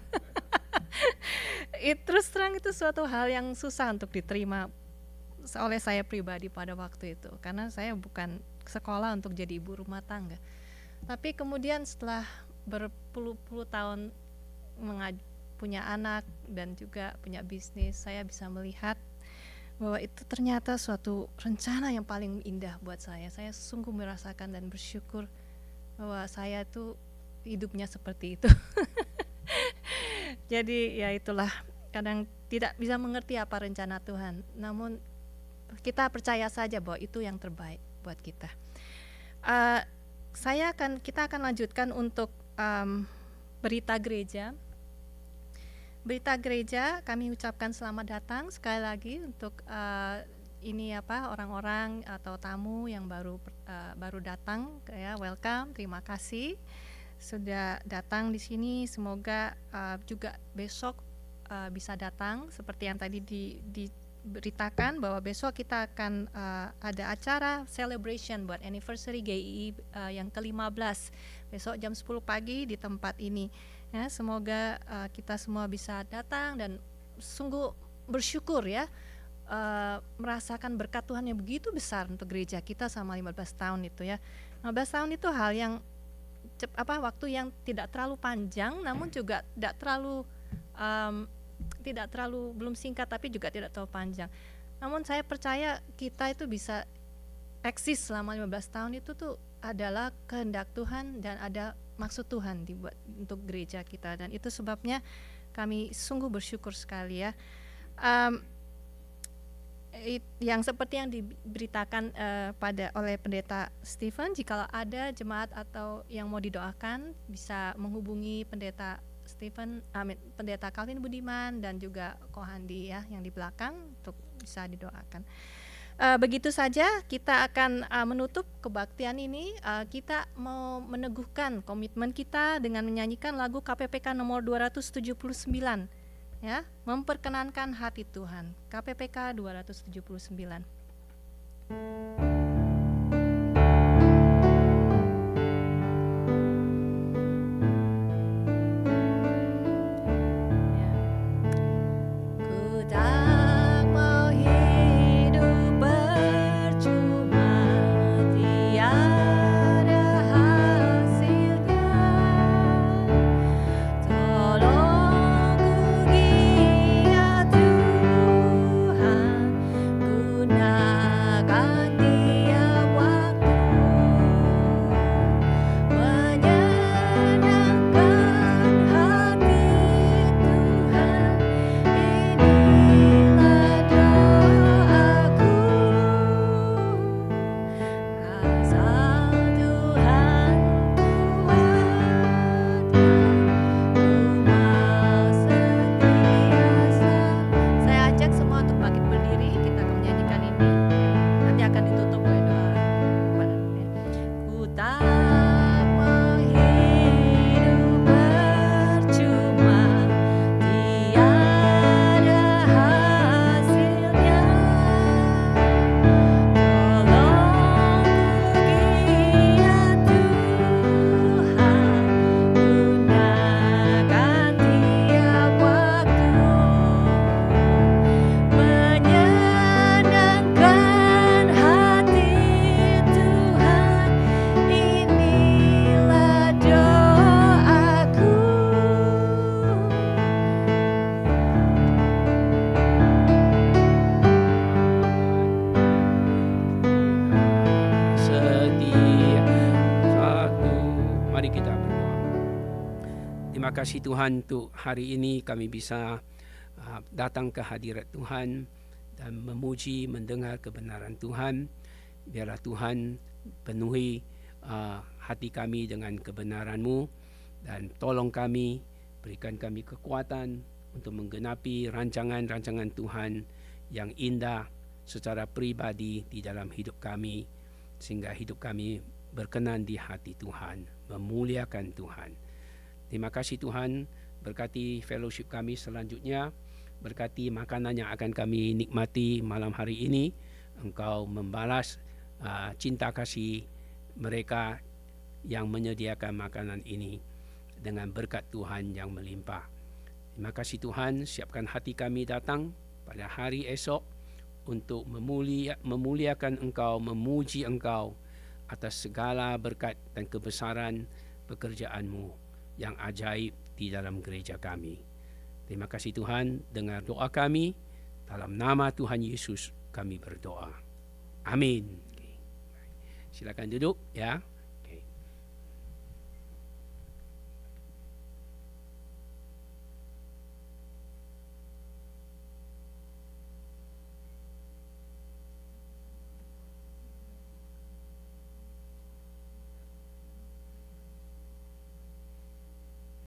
Terus terang itu suatu hal yang susah untuk diterima oleh saya pribadi pada waktu itu, karena saya bukan sekolah untuk jadi ibu rumah tangga. Tapi kemudian setelah berpuluh-puluh tahun punya anak dan juga punya bisnis, saya bisa melihat bahwa itu ternyata suatu rencana yang paling indah buat saya. Saya sungguh merasakan dan bersyukur bahwa saya itu hidupnya seperti itu. Jadi ya itulah kadang tidak bisa mengerti apa rencana Tuhan. Namun kita percaya saja bahwa itu yang terbaik buat kita. Kita akan lanjutkan untuk berita gereja. Berita gereja, kami ucapkan selamat datang sekali lagi untuk orang-orang atau tamu yang baru datang, ya, welcome, terima kasih sudah datang di sini. Semoga juga besok bisa datang seperti yang tadi diberitakan bahwa besok kita akan ada acara celebration buat anniversary GII yang ke-15 besok jam 10 pagi di tempat ini, ya. Semoga kita semua bisa datang dan sungguh bersyukur, ya, merasakan berkat Tuhan yang begitu besar untuk gereja kita selama 15 tahun itu, ya. 15 tahun itu hal yang waktu yang tidak terlalu panjang, namun juga tidak terlalu belum singkat tapi juga tidak terlalu panjang. Namun saya percaya kita itu bisa eksis selama 15 tahun itu tuh adalah kehendak Tuhan dan ada maksud Tuhan dibuat untuk gereja kita, dan itu sebabnya kami sungguh bersyukur sekali, ya. Yang seperti yang diberitakan oleh pendeta Stephen, jika ada jemaat atau yang mau didoakan bisa menghubungi pendeta pendeta Calvin Budiman dan juga Kohandi, ya, yang di belakang untuk bisa didoakan. Begitu saja kita akan menutup kebaktian ini. Kita mau meneguhkan komitmen kita dengan menyanyikan lagu KPPK nomor 279, ya, memperkenankan hati Tuhan. KPPK 279. kasih Tuhan untuk hari ini kami bisa datang ke hadirat Tuhan dan memuji, mendengar kebenaran Tuhan. Biarlah Tuhan penuhi hati kami dengan kebenaran-Mu dan tolong kami, berikan kami kekuatan untuk menggenapi rancangan-rancangan Tuhan yang indah secara pribadi di dalam hidup kami, sehingga hidup kami berkenan di hati Tuhan, memuliakan Tuhan. Terima kasih Tuhan, berkati fellowship kami selanjutnya, berkati makanan yang akan kami nikmati malam hari ini. Engkau membalas cinta kasih mereka yang menyediakan makanan ini dengan berkat Tuhan yang melimpah. Terima kasih Tuhan, siapkan hati kami datang pada hari esok untuk memuliakan Engkau, memuji Engkau atas segala berkat dan kebesaran pekerjaan-Mu yang ajaib di dalam gereja kami. Terima kasih Tuhan, dengar doa kami, dalam nama Tuhan Yesus kami berdoa. Amin. Silakan duduk, ya.